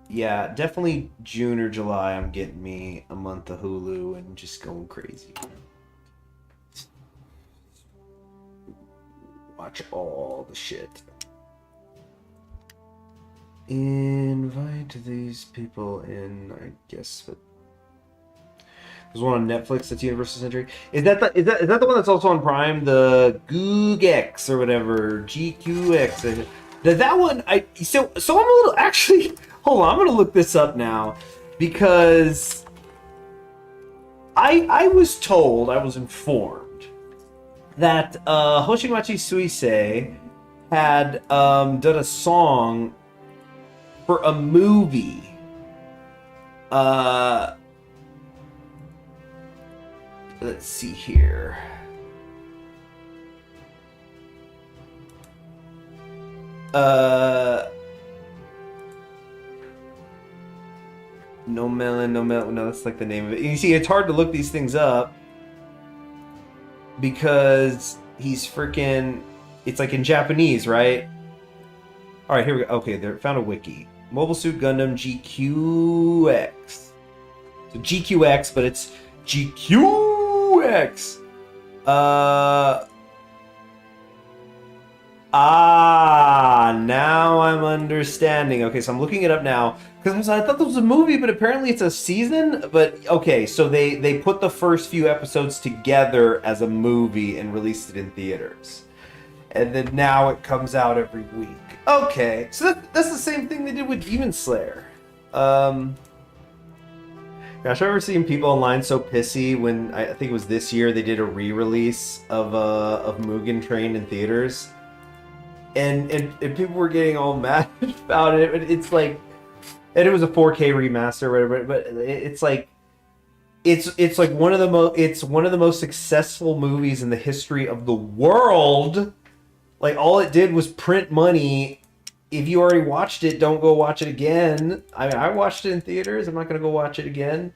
Yeah, definitely June or July I'm getting me a month of Hulu and just going crazy. Watch all the shit. Invite these people in, I guess. But there's one on Netflix that's Universal Century. Is that the one that's also on Prime? The GoogX or whatever, GQX. That one, so I'm a little actually. Hold on, I'm gonna look this up now because I was told, I was informed that Hoshimachi Suisei had done a song for a movie. Let's see here. No melon, no melon. No, that's like the name of it. You see, it's hard to look these things up because he's freaking. It's like in Japanese, right? All right, here we go. Okay, there, found a wiki. Mobile Suit Gundam GQX. So GQX, but it's GQX. Now I'm understanding. Okay, so I'm looking it up now because I thought this was a movie, but apparently it's a season. But okay, so they put the first few episodes together as a movie and released it in theaters, and then now it comes out every week. Okay, so that's the same thing they did with Demon Slayer. Gosh, I've ever seen people online so pissy when I think it was this year they did a re-release of Mugen Train in theaters. And people were getting all mad about it. It's like, and it was a 4K remaster or whatever. But it's like, it's like one of the most successful movies in the history of the world. Like all it did was print money. If you already watched it, don't go watch it again. I watched it in theaters. I'm not gonna go watch it again.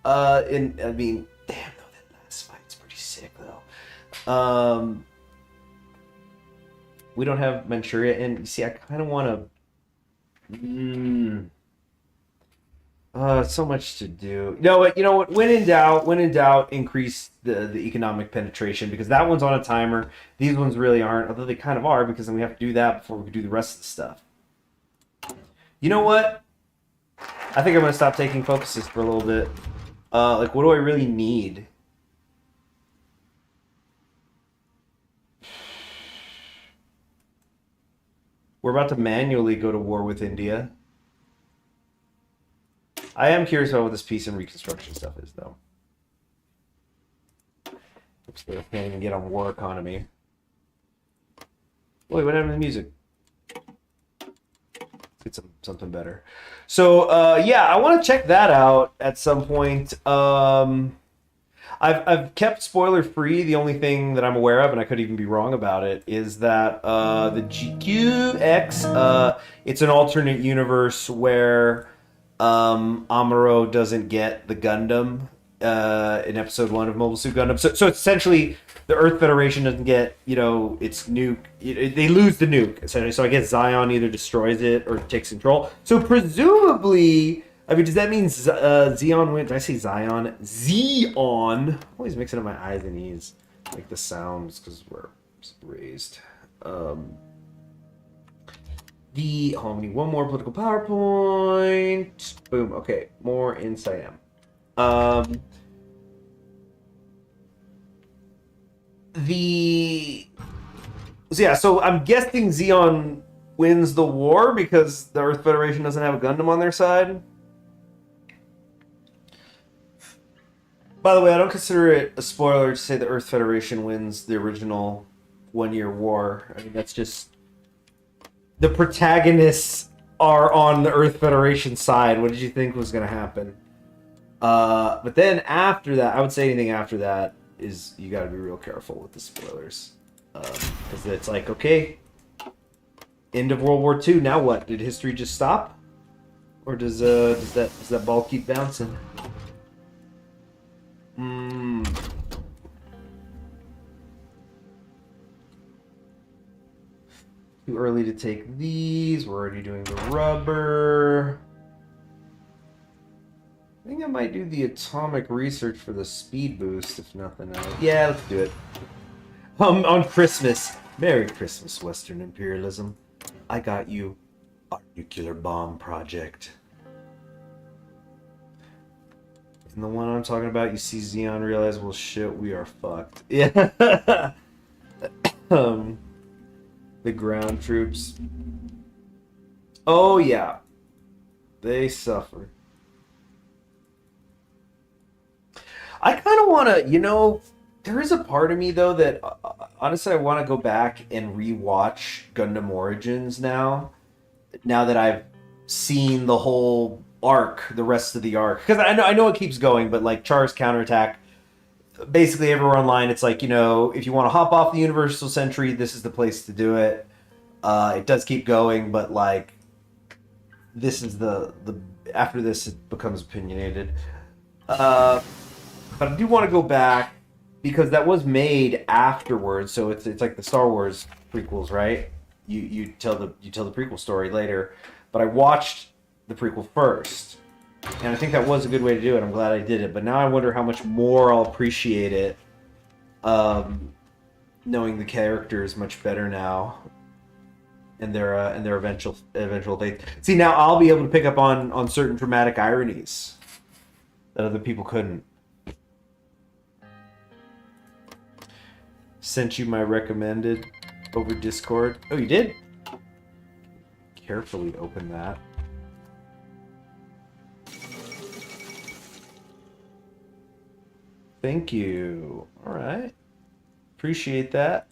And I mean, damn though, that last fight's pretty sick though. We don't have Manchuria, and you see, I kind of want to. So much to do. You know what? When in doubt, increase the economic penetration because that one's on a timer. These ones really aren't, although they kind of are because then we have to do that before we can do the rest of the stuff. You know what? I think I'm gonna stop taking focuses for a little bit. Like, what do I really need? We're about to manually go to war with India. I am curious about what this peace and reconstruction stuff is, though. Oops, they can't even get on war economy. Wait, what happened to the music? Let's get something better. So, yeah, I want to check that out at some point. I've kept spoiler free. The only thing that I'm aware of, and I could even be wrong about it, is that the GQX, it's an alternate universe where Amuro doesn't get the Gundam in episode 1 of Mobile Suit Gundam. So it's essentially the Earth Federation doesn't get, its nuke. They lose the nuke, essentially. So I guess Zion either destroys it or takes control. So presumably, I mean, does that mean Zeon wins? Did I say Zion? Zeon. I'm always mixing up my I's and E's. Like the sounds, because we're raised. We need one more political PowerPoint. Boom. Okay, more insight M. So I'm guessing Zeon wins the war because the Earth Federation doesn't have a Gundam on their side. By the way, I don't consider it a spoiler to say the Earth Federation wins the original one-year war. I mean, that's just... The protagonists are on the Earth Federation side. What did you think was going to happen? But then after that, I would say anything after that is you got to be real careful with the spoilers. Because it's like, okay, end of World War II, now what? Did history just stop? Or does that ball keep bouncing? Too early to take these. We're already doing the rubber. I think I might do the atomic research for the speed boost, if nothing else. Yeah, let's do it. On Christmas. Merry Christmas, Western imperialism. I got you our nuclear bomb project. And the one I'm talking about, you see Xeon realize, well, shit, we are fucked. Yeah. The ground troops. Oh, yeah. They suffer. I kind of want to, you know, there is a part of me, though, that honestly I want to go back and rewatch Gundam Origins now. Now that I've seen the whole arc, the rest of the arc. Because I know it keeps going, but like Char's counterattack, basically everywhere online, it's like, you know, if you want to hop off the Universal Century, this is the place to do it. It does keep going, but like, this is the after this it becomes opinionated. But I do want to go back because that was made afterwards, so it's like the Star Wars prequels, right? You tell the prequel story later, but I watched the prequel first, and I think that was a good way to do it. I'm glad I did it, but now I wonder how much more I'll appreciate it, knowing the characters much better now, and their eventual fate. See, now I'll be able to pick up on certain dramatic ironies that other people couldn't. Sent you my recommended over Discord. Oh, you did? Carefully open that. Thank you. All right. Appreciate that.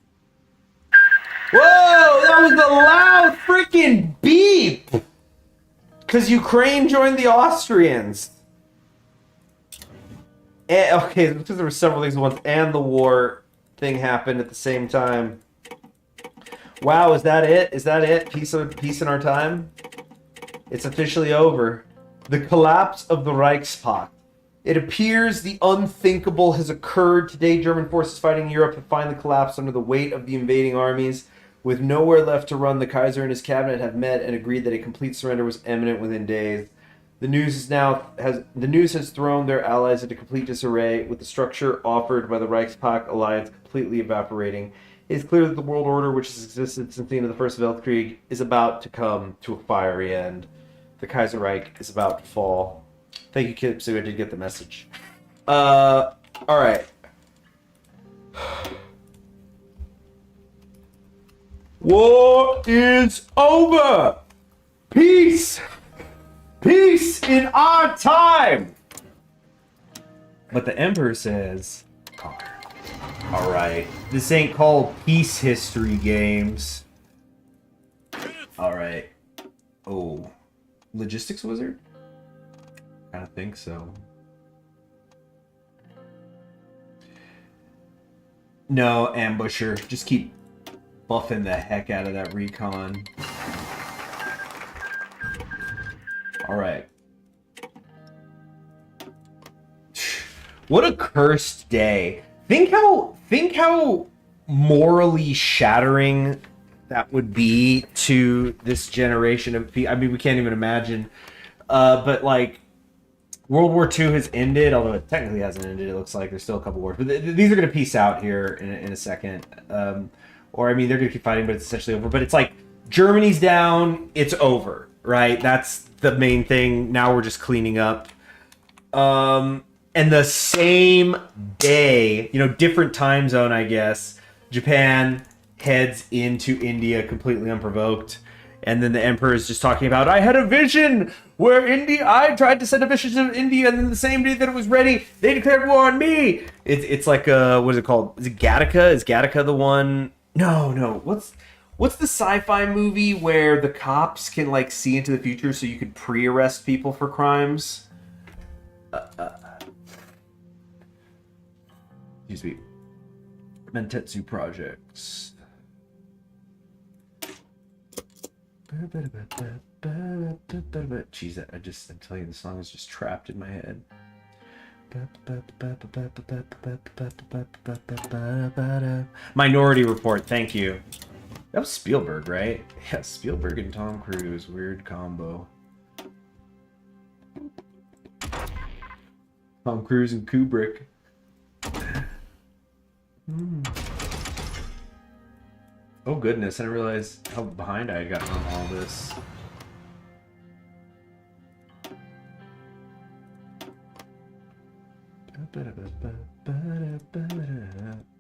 Whoa! That was a loud freaking beep! Because Ukraine joined the Austrians. And, okay, because there were several things at once, and the war thing happened at the same time. Wow, is that it? Is that it? Peace in our time? It's officially over. The collapse of the Reichspakt. It appears the unthinkable has occurred. Today, German forces fighting in Europe have finally collapsed under the weight of the invading armies. With nowhere left to run, the Kaiser and his cabinet have met and agreed that a complete surrender was imminent within days. The news has thrown their allies into complete disarray, with the structure offered by the Reichspakt alliance completely evaporating. It is clear that the world order, which has existed since the end of the First Weltkrieg, is about to come to a fiery end. The Kaiserreich is about to fall. Thank you, Kip, so I did get the message. Alright. War is over! Peace! Peace in our time! But the Emperor says, conquer. Alright. This ain't called Peace History Games. Alright. Oh. Logistics Wizard? I don't think so. No, Ambusher. Just keep buffing the heck out of that recon. Alright. What a cursed day. Think how morally shattering that would be to this generation of people. I mean, we can't even imagine. But like, World War II has ended, although it technically hasn't ended. It looks like there's still a couple wars, but these are going to peace out here in a second. Or I mean, they're going to keep fighting, but it's essentially over. But it's like Germany's down, it's over, right? That's the main thing. Now we're just cleaning up. And the same day, you know, different time zone, I guess, Japan heads into India completely unprovoked. And then the Emperor is just talking about, I had a vision where I tried to send a vision to India, and then the same day that it was ready, they declared war on me. It's like, what is it called? Is it Gattaca? Is Gattaca the one? No. What's the sci-fi movie where the cops can, like, see into the future so you could pre-arrest people for crimes? Excuse me. Mentetsu Projects. Jeez, I'm telling you, the song is just trapped in my head. Minority Report, thank you. That was Spielberg, right? Yeah, Spielberg and Tom Cruise, weird combo. Tom Cruise and Kubrick. Oh goodness, I didn't realize how behind I had gotten on all this.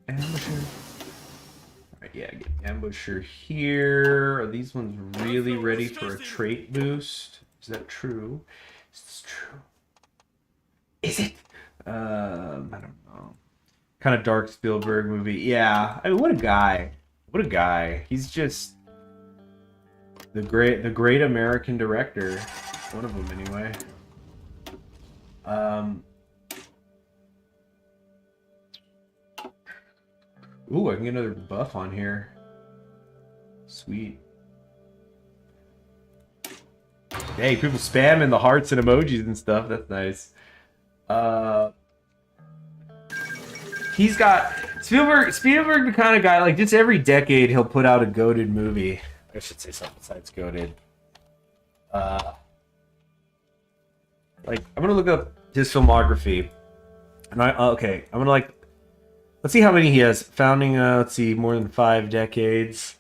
Ambusher. Alright, yeah, get Ambusher here. Are these ones really ready for a trait boost? Is that true? Is this true? Is it? I don't know. Kind of dark Spielberg movie. Yeah. I mean, what a guy. What a guy. He's just the great American director. One of them anyway. Ooh, I can get another buff on here. Sweet. Hey, people spamming the hearts and emojis and stuff. That's nice. He's got Spielberg, the kind of guy, like, just every decade he'll put out a goated movie. I should say something besides goated. Like, I'm gonna look up his filmography. And okay, I'm gonna, like, let's see how many he has. Founding, let's see, more than 5 decades.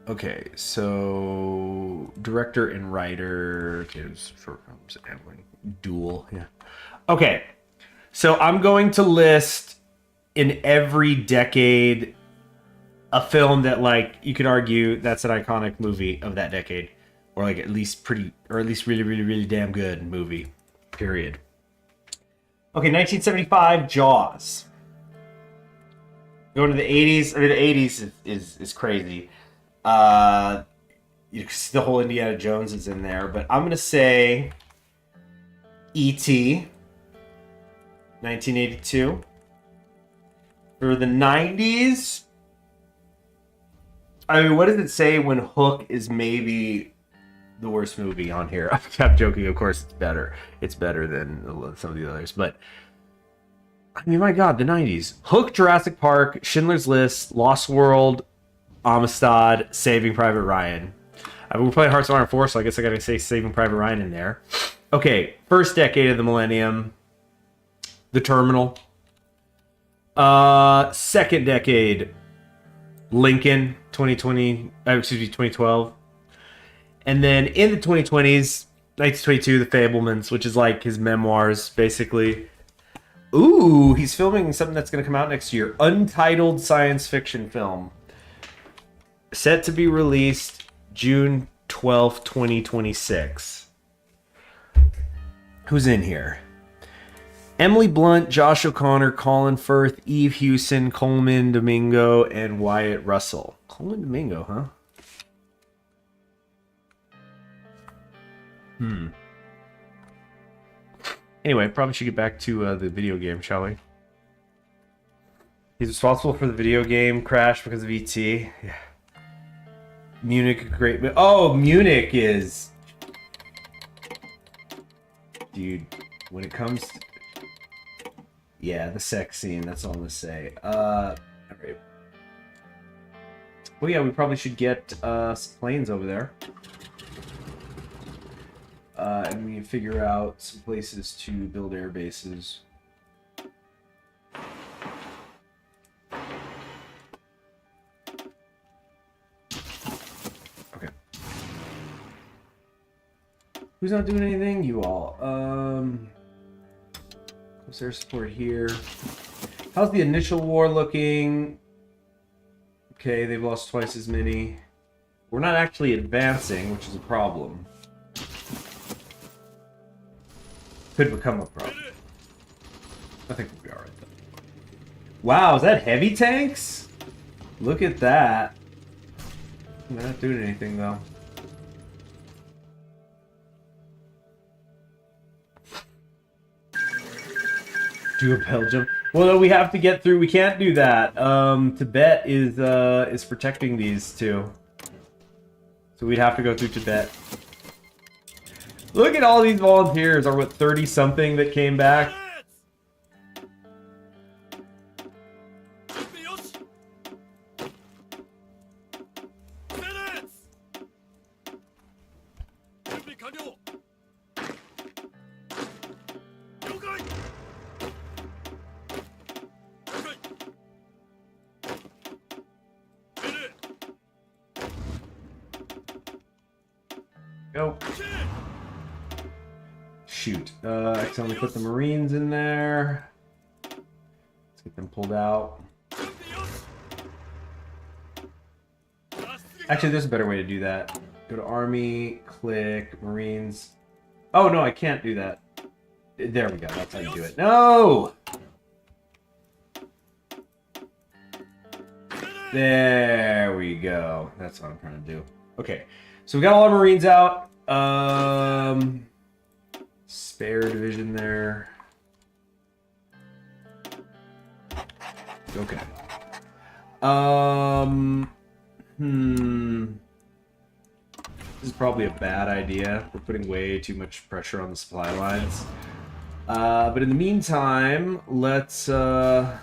Okay, so director and writer. Okay, it was short films, dual, yeah. Okay, so I'm going to list in every decade a film that, like, you could argue that's an iconic movie of that decade, or like at least pretty, or at least really, really, really damn good movie. Period. Okay, 1975, Jaws. Going to the 80s. I mean, the 80s is crazy. The whole Indiana Jones is in there, but I'm gonna say E.T. 1982. For the 90s, I mean, what does it say when Hook is maybe the worst movie on here? I'm joking, of course it's better. It's better than some of the others, but I mean, my God, the 90s. Hook, Jurassic Park, Schindler's List, Lost World, Amistad, Saving Private Ryan. I mean, we're playing Hearts of Iron 4, so I guess I gotta say Saving Private Ryan in there. Okay, first decade of the millennium. The Terminal. Second decade, Lincoln, 2012. And then in the 2020s, 1922, The Fablemans, which is like his memoirs, basically. Ooh, he's filming something that's going to come out next year. Untitled science fiction film. Set to be released June 12th, 2026. Who's in here? Emily Blunt, Josh O'Connor, Colin Firth, Eve Hewson, Coleman Domingo, and Wyatt Russell. Coleman Domingo, huh? Anyway, probably should get back to the video game, shall we? He's responsible for the video game crash because of E.T. Yeah. Munich, a great... Oh, Munich is... Dude, when it comes to... Yeah, the sex scene, that's all I'm gonna say. Alright. Well, yeah, we probably should get some planes over there. And we can figure out some places to build air bases. Okay. Who's not doing anything? You all. What's their support here? How's the initial war looking? Okay, they've lost twice as many. We're not actually advancing, which is a problem. Could become a problem. I think we'll be alright though. Wow, is that heavy tanks? Look at that. They're not doing anything though. Do a Belgium. Well, no, we have to get through. We can't do that. Tibet is protecting these two, so we'd have to go through Tibet. Look at all these volunteers. Are what 30 something that came back. Nope. Shoot. I accidentally put the Marines in there. Let's get them pulled out. Actually, there's a better way to do that. Go to Army, click, Marines. Oh, no, I can't do that. There we go. That's how you do it. No! There we go. That's what I'm trying to do. Okay. So we got all our Marines out. Spare division there. Okay. This is probably a bad idea. We're putting way too much pressure on the supply lines. But in the meantime, let's get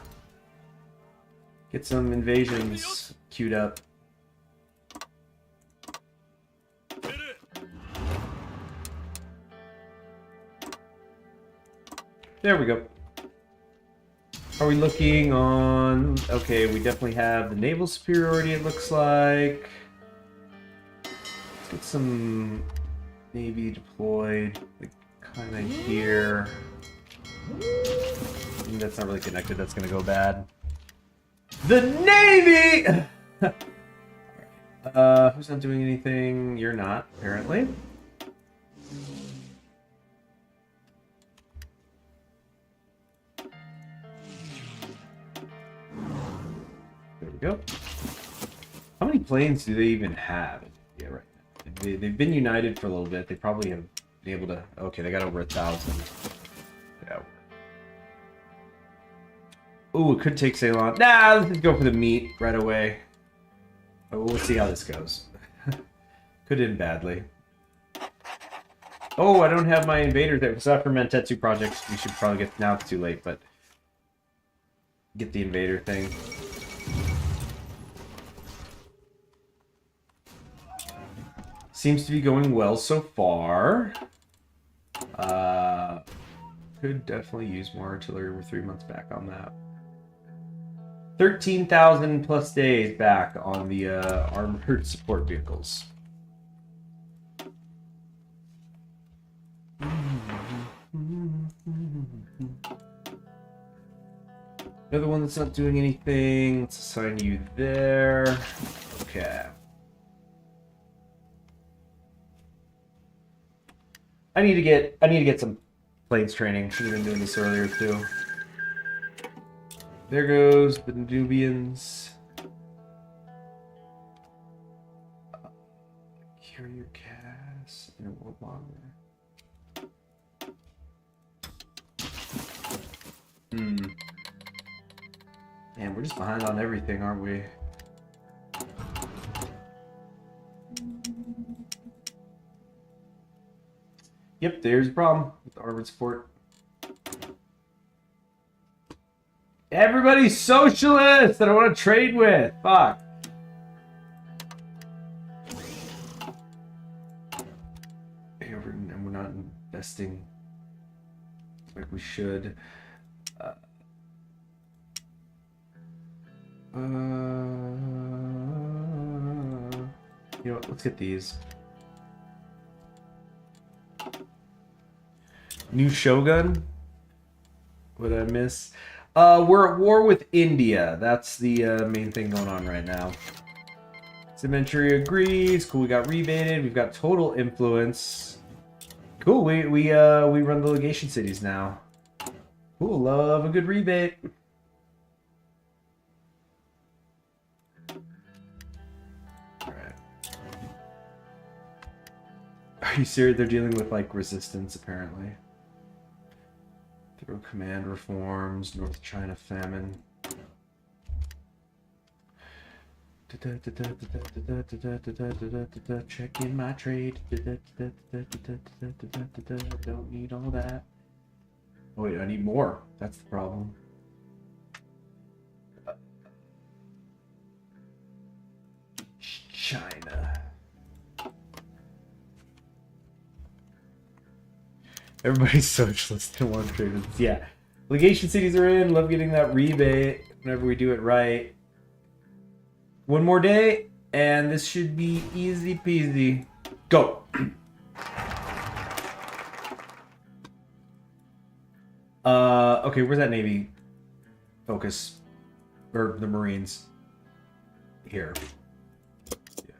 some invasions queued up. There we go. Are we looking on... Okay, we definitely have the naval superiority, it looks like. Let's get some Navy deployed, like, kind of here. That's not really connected, that's gonna go bad. The Navy! Who's not doing anything? You're not, apparently. There we go. How many planes do they even have? Yeah, right now. They've been united for a little bit. They probably have been able to... Okay, they got over 1,000. Yeah. Ooh, it could take Ceylon. Nah, let's just go for the meat right away. Oh, we'll see how this goes. Could end badly. Oh, I don't have my invaders there. It's not for Mentetsu projects. We should probably get... Now it's too late, but... Get the invader thing. Seems to be going well so far. Could definitely use more artillery. We're 3 months back on that. 13,000 plus days back on the armored support vehicles. Another one that's not doing anything. Let's assign you there. Okay. I need to get some planes training. Should have been doing this earlier too. There goes the Nubians. Carrier cast and a world longer. Man, we're just behind on everything, aren't we? Yep, there's a problem with the armored support. Everybody's socialist that I want to trade with. Fuck. And we're not investing like we should. You know what? Let's get these. New Shogun? What did I miss? We're at war with India. That's the main thing going on right now. Cemetery agrees. Cool, we got rebated. We've got total influence. Cool, we run the legation cities now. Cool, love a good rebate. Alright. Are you serious? They're dealing with, like, resistance, apparently. Through command reforms, North China famine. Check in my trade. Don't need all that. Oh wait, I need more. That's the problem. China. Everybody's socialist and want to trade with us. Yeah. Legation cities are in. Love getting that rebate whenever we do it right. One more day, and this should be easy peasy. Go! Okay, where's that Navy focus? Or the Marines? Here. Yeah.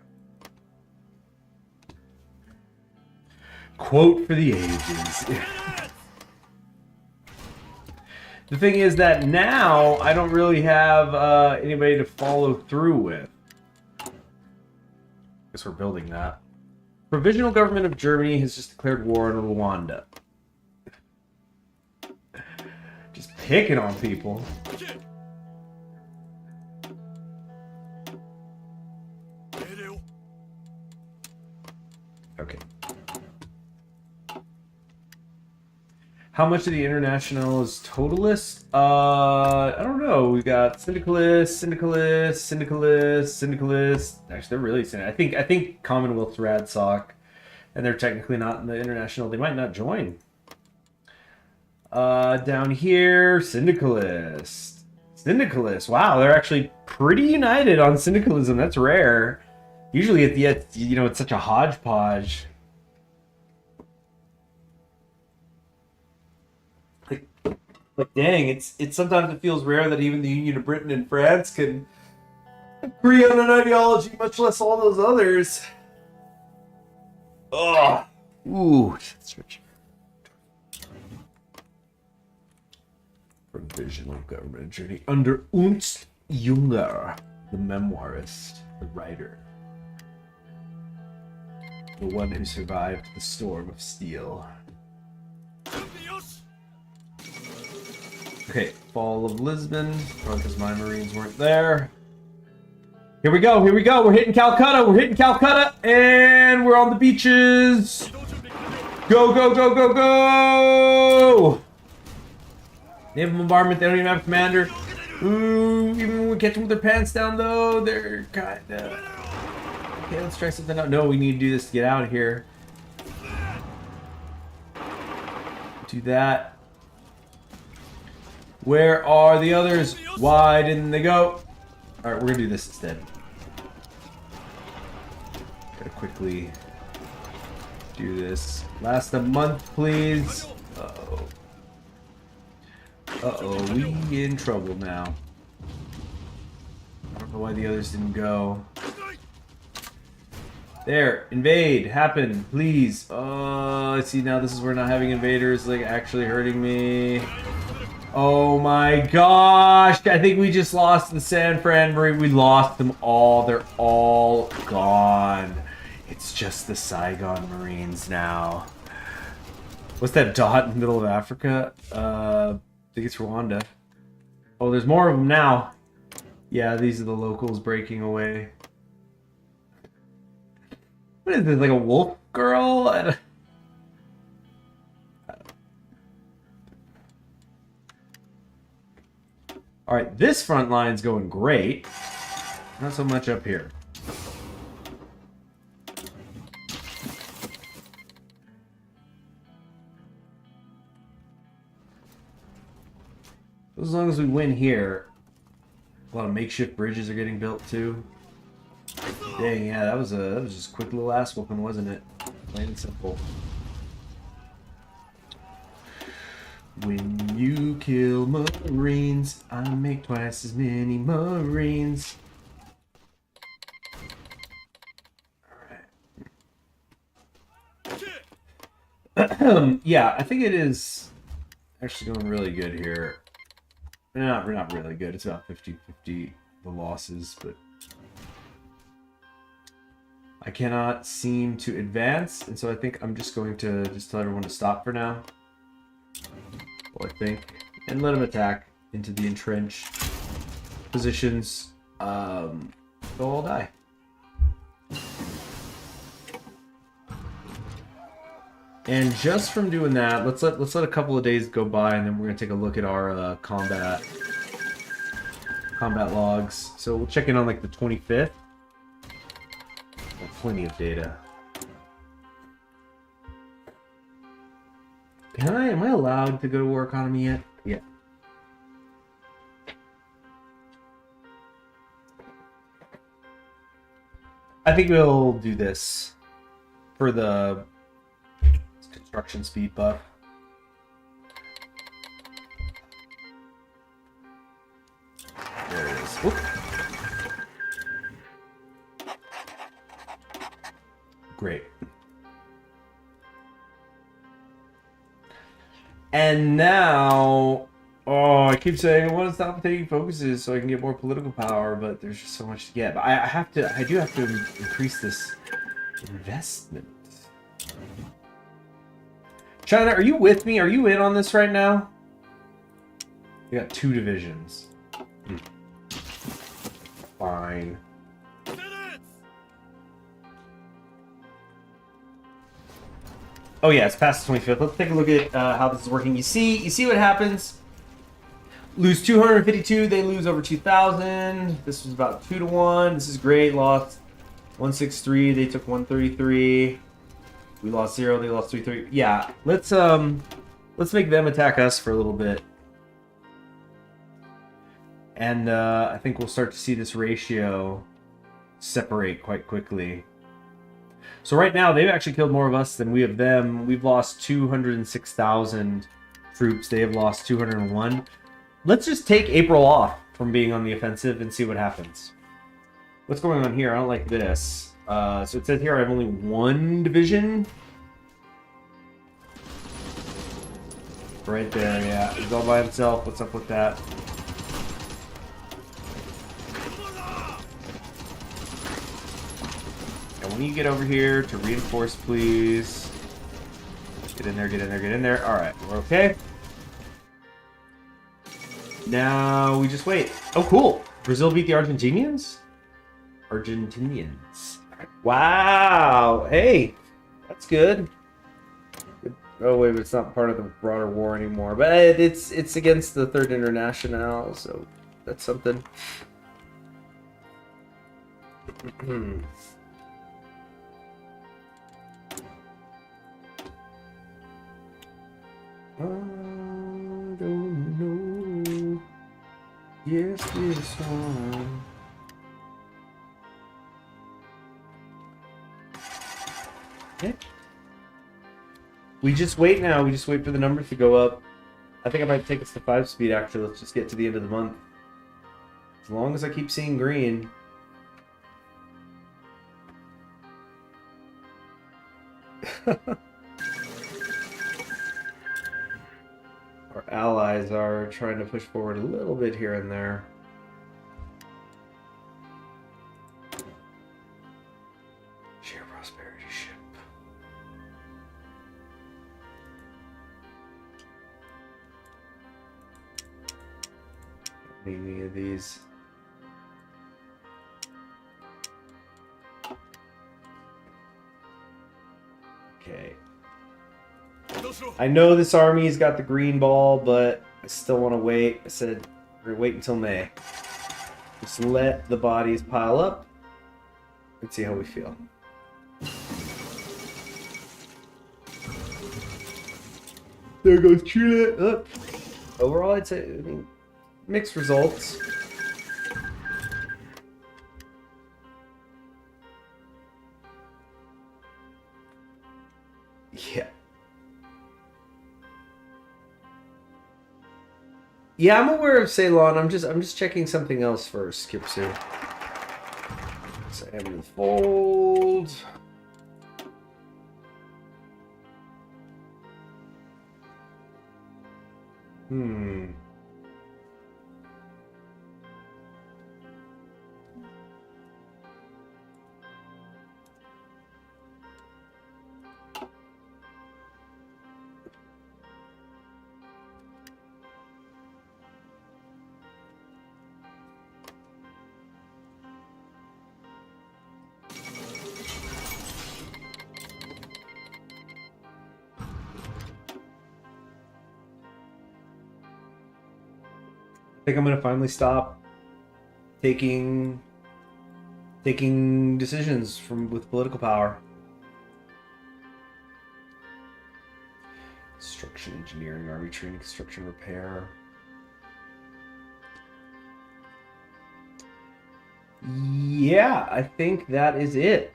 Quote for the ages. The thing is that now I don't really have anybody to follow through with. Guess we're building that. Provisional government of Germany has just declared war on Rwanda. Just picking on people. Okay. How much of the international is totalist? I don't know. We got syndicalist. Actually, they're really syndicalist. I think Commonwealth's Radsock, and they're technically not in the international. They might not join. Down here, syndicalist. Wow, they're actually pretty united on syndicalism. That's rare. Usually, at the end, it's such a hodgepodge. Like, dang, it's sometimes it feels rare that even the Union of Britain and France can agree on an ideology, much less all those others. Ugh. Ooh. Switch. Provisional government journey under Ernst Junger, the memoirist, the writer. The one who survived the storm of steel. Okay, fall of Lisbon. Probably because my Marines weren't there. Here we go, We're hitting Calcutta, and we're on the beaches. Go, go, go, go, go! Naval bombardment, they don't even have a commander. Ooh, even when we catch them with their pants down, though, they're kinda... Okay, let's try something out. No, we need to do this to get out of here. Do that. Where are the others? Why didn't they go? Alright, we're gonna do this instead. Gotta quickly do this. Last a month, please. Uh-oh. Uh-oh, we in trouble now. I don't know why the others didn't go. There, invade, happen, please. Oh, I see now this is where not having invaders like actually hurting me. Oh my gosh, I think we just lost the San Fran Marine. We lost them all. They're all gone. It's just the Saigon Marines now. What's that dot in the middle of Africa? I think it's Rwanda. Oh, there's more of them now. Yeah, these are the locals breaking away. What is this, like a wolf girl? Alright, this front line's going great. Not so much up here. As long as we win here, a lot of makeshift bridges are getting built too. Dang, yeah, that was just a quick little ass whooping, wasn't it? Plain and simple. When you kill Marines, I make twice as many Marines. Alright. Yeah, I think it is actually going really good here. We're not really good. It's about 50-50 the losses, but I cannot seem to advance, and so I think I'm just going to just tell everyone to stop for now. Well, I think, and let them attack into the entrenched positions. They'll all die. And just from doing that, let's let a couple of days go by, and then we're gonna take a look at our combat logs. So we'll check in on like the 25th. Plenty of data. Am I allowed to go to war economy yet? Yeah. I think we'll do this for the construction speed buff. Whoop. Great. And now, oh, I keep saying I want to stop taking focuses so I can get more political power, but there's just so much to get. But I do have to increase this investment. China, are you with me? Are you in on this right now? We got 2 divisions. Fine. Oh yeah, it's past the 25th. Let's take a look at how this is working. You see what happens. Lose 252, they lose over 2,000. This was about 2-1. This is great. Lost 163, they took 133. We lost 0, they lost 3-3. Yeah, let's make them attack us for a little bit. And I think we'll start to see this ratio separate quite quickly. So right now, they've actually killed more of us than we have them. We've lost 206,000 troops. They have lost 201. Let's just take April off from being on the offensive and see what happens. What's going on here? I don't like this. So it says here I have only 1 division. Right there, yeah. He's all by himself. What's up with that? And when you get over here to reinforce, please. Get in there, get in there, get in there. Alright, we're okay. Now we just wait. Oh, cool. Brazil beat the Argentinians? Argentinians. Wow. Hey, that's good. Oh wait, but it's not part of the broader war anymore. But it's against the Third International, so that's something. I don't know. Yes, this one. Okay. We just wait now. We just wait for the numbers to go up. I think I might take us to 5 speed, actually. Let's just get to the end of the month. As long as I keep seeing green. Our allies are trying to push forward a little bit here and there. Share prosperity ship. Don't need any of these. Okay. I know this army's got the green ball, but I still want to wait. I said we're gonna wait until May. Just let the bodies pile up and see how we feel. There goes Chile. Look. Overall, I'd say, I mean, mixed results. Yeah. Yeah, I'm aware of Ceylon. I'm just checking something else first, Kipsu. Salmon fold. I think I'm gonna finally stop taking decisions with political power. Construction, engineering, army training, construction, repair. Yeah, I think that is it.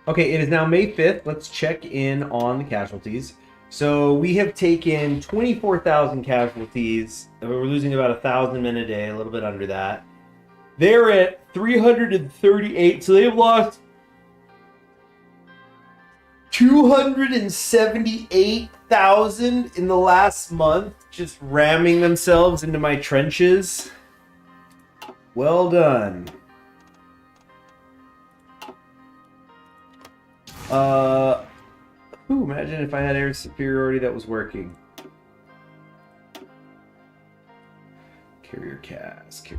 Okay, it is now May 5th. Let's check in on the casualties. So we have taken 24,000 casualties. We're losing about 1,000 men a day, a little bit under that. They're at 338, so they've lost 278,000 in the last month, just ramming themselves into my trenches. Well done. Imagine if I had air superiority that was working. Carrier cask.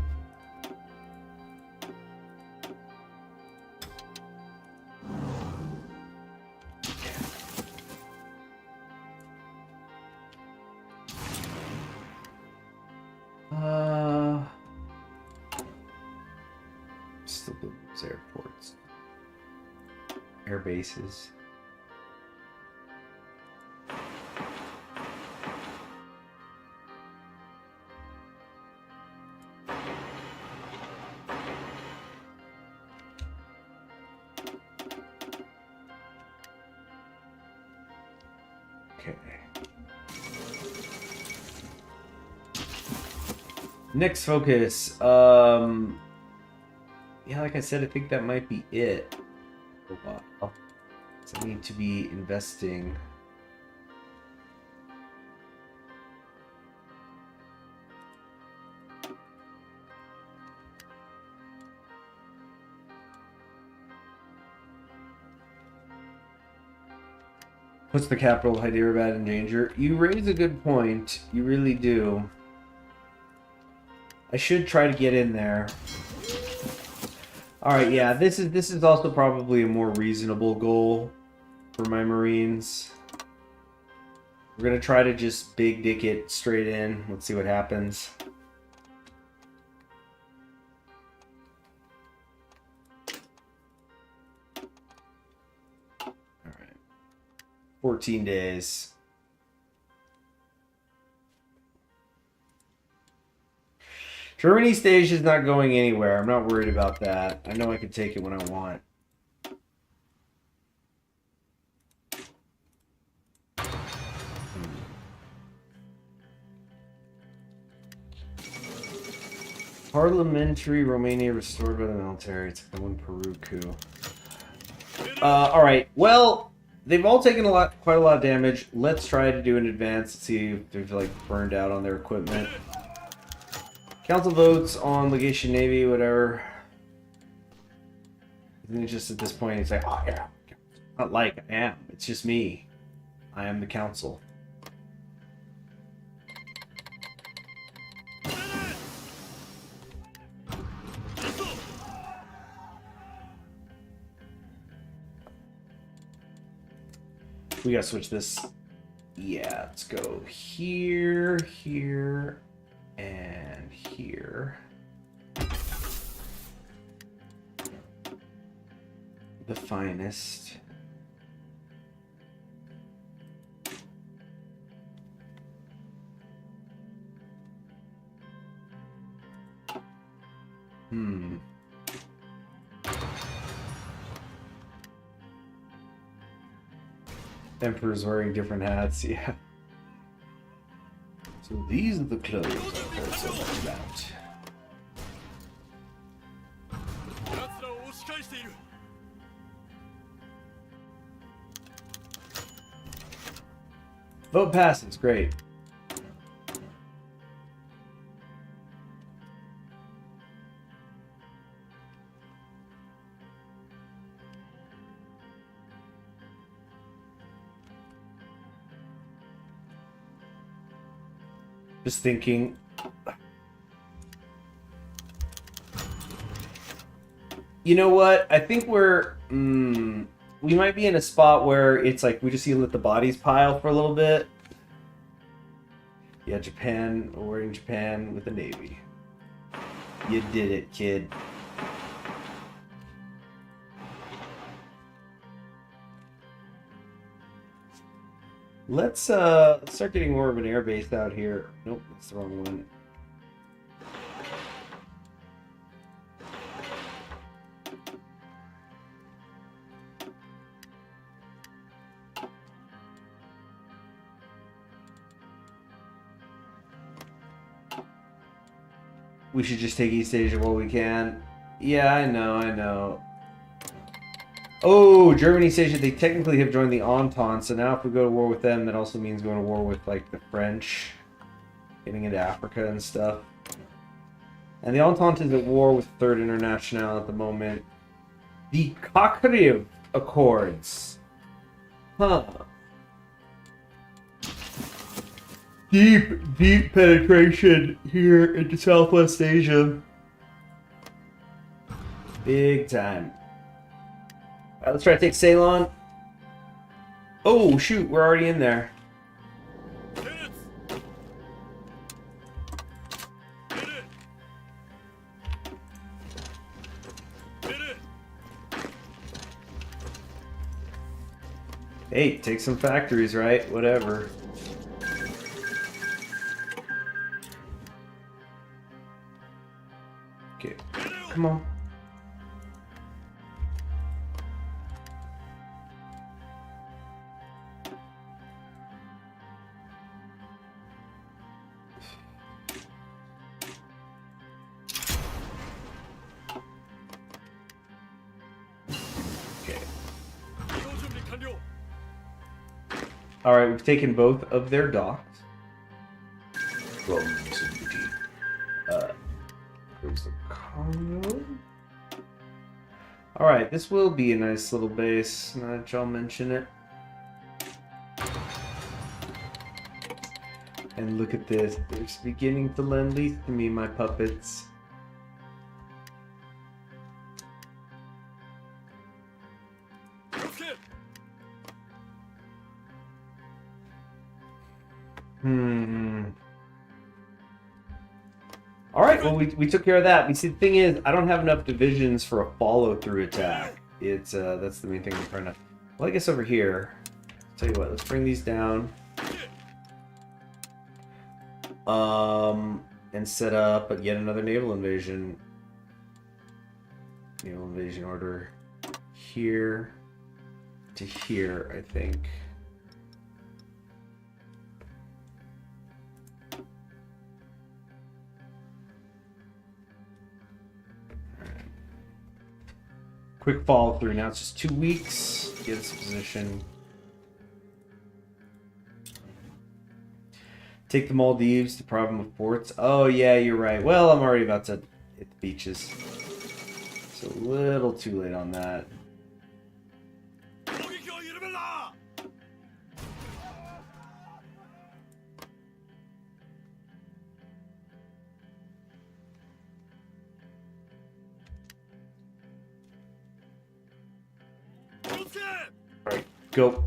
Still those airports. Air bases. Okay. Next focus. Yeah, like I said, I think that might be it for a while. So I need to be investing. Puts the capital of Hyderabad in danger. You raise a good point. You really do. I should try to get in there. Alright, yeah, this is also probably a more reasonable goal for my Marines. We're gonna try to just big dick it straight in. Let's see what happens. Alright. 14 days. Germany stage is not going anywhere. I'm not worried about that. I know I can take it when I want. Parliamentary Romania restored by the military. It's like the one Peru coup. Alright, well, they've all taken quite a lot of damage. Let's try to do an advance and see if they've like burned out on their equipment. Council votes on Legation Navy, whatever. I think just at this point, it's like, oh yeah. Not like I am. It's just me. I am the council. We gotta switch this. Yeah, let's go here, here, and here. The finest. Emperor's wearing different hats, yeah. So these are the clothes I've heard so much about. Vote passes, great. Just thinking. You know what? I think we're... we might be in a spot where it's like we just need to let the bodies pile for a little bit. Yeah, Japan. We're in Japan with the Navy. You did it, kid. Let's start getting more of an air base out here. Nope, that's the wrong one. we should just take East Asia while we can. Yeah, I know. Oh, Germany, East Asia, they technically have joined the Entente, so now if we go to war with them, that also means going to war with, like, the French. Getting into Africa and stuff. And the Entente is at war with Third International at the moment. The Kokhariv Accords. Huh. Deep penetration here into Southwest Asia. Big time. Alright, let's try to take Ceylon. Oh, shoot, we're already in there. Hey, take some factories, right? Whatever. Okay, come on. Alright, we've taken both of their docks. Where's the Congo? Alright, this will be a nice little base, now that y'all mention it. And look at this, they're beginning to lend lease to me, my puppets. Alright, well we took care of that. You see, the thing is, I don't have enough divisions for a follow-through attack. It's that's the main thing I'm trying to... Well, I guess over here, tell you what, let's bring these down. And set up yet another naval invasion. Naval invasion order here to here, I think. Quick follow through. Now it's just 2 weeks. Get us a position. Take the Maldives, the problem of ports. Oh yeah, you're right. Well, I'm already about to hit the beaches. It's a little too late on that. Alright, go.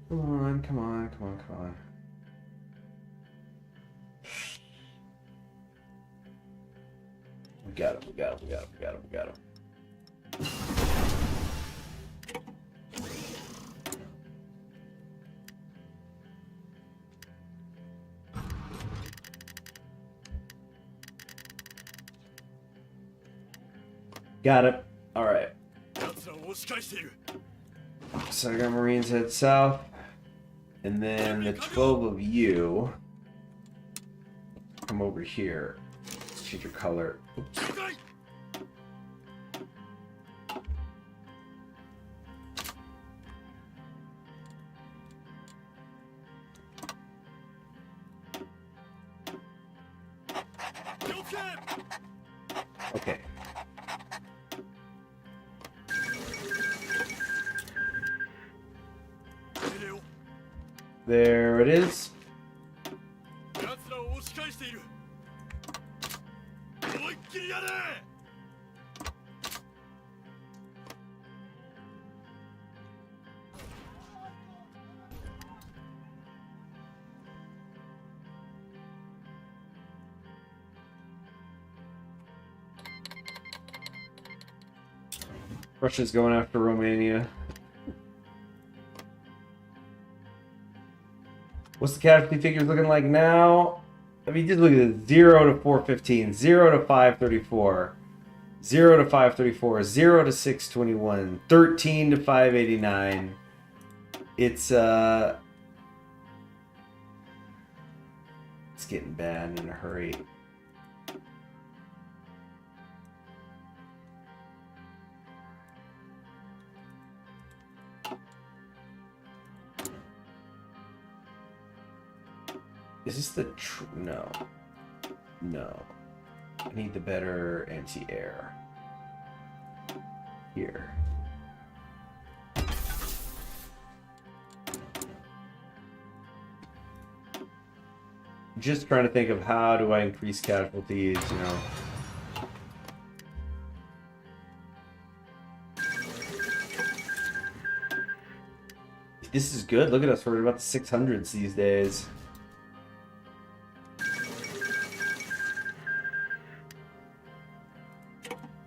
Come on. We got him. Got it. Alright. So I got Marines head south. And then the 12 of you come over here. Change your color. Oops. Okay. There it is. Russia's going after Romania. What's the casualty figures looking like now? I mean, just look at it. 0 to 415, 0 to 534, 0 to 534, 0 to 621, 13 to 589. It's It's getting bad in a hurry. Is this the no. No. I need the better anti-air. Here. Just trying to think of how do I increase casualties, you know. This is good. Look at us. We're about the 600s these days.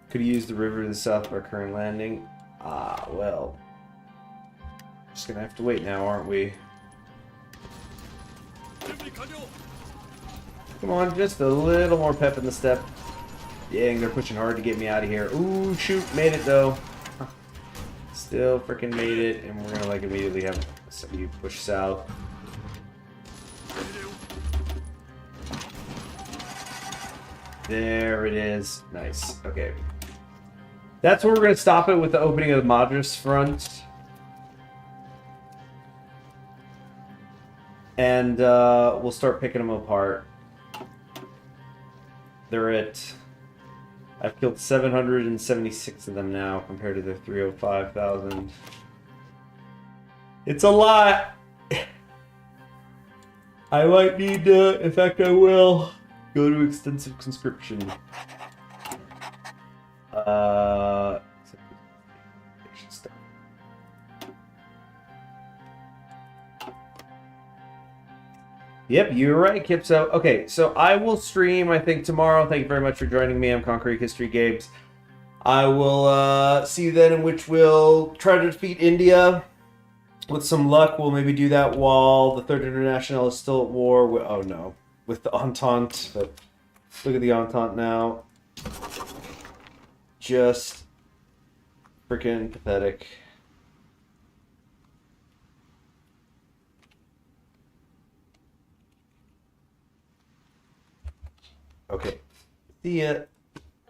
Could use the river to the south of our current landing. Ah, well. Just gonna have to wait now, aren't we? Come on, just a little more pep in the step. Dang, they're pushing hard to get me out of here. Ooh, shoot, made it though. Still freaking made it, and we're gonna like immediately have somebody push south. There it is. Nice. Okay. That's where we're gonna stop it with the opening of the Madras front. And we'll start picking them apart. They're at... I've killed 776 of them now compared to the 305,000. It's a lot! I might need to, in fact I will, go to extensive conscription. Yep, you're right, Kipso. Okay, so I will stream, I think, tomorrow. Thank you very much for joining me. I'm Conquering History Games. I will see you then, in which we'll try to defeat India. With some luck, we'll maybe do that while the Third International is still at war with, oh no, with the Entente. But look at the Entente now. Just freaking pathetic. Okay. See ya.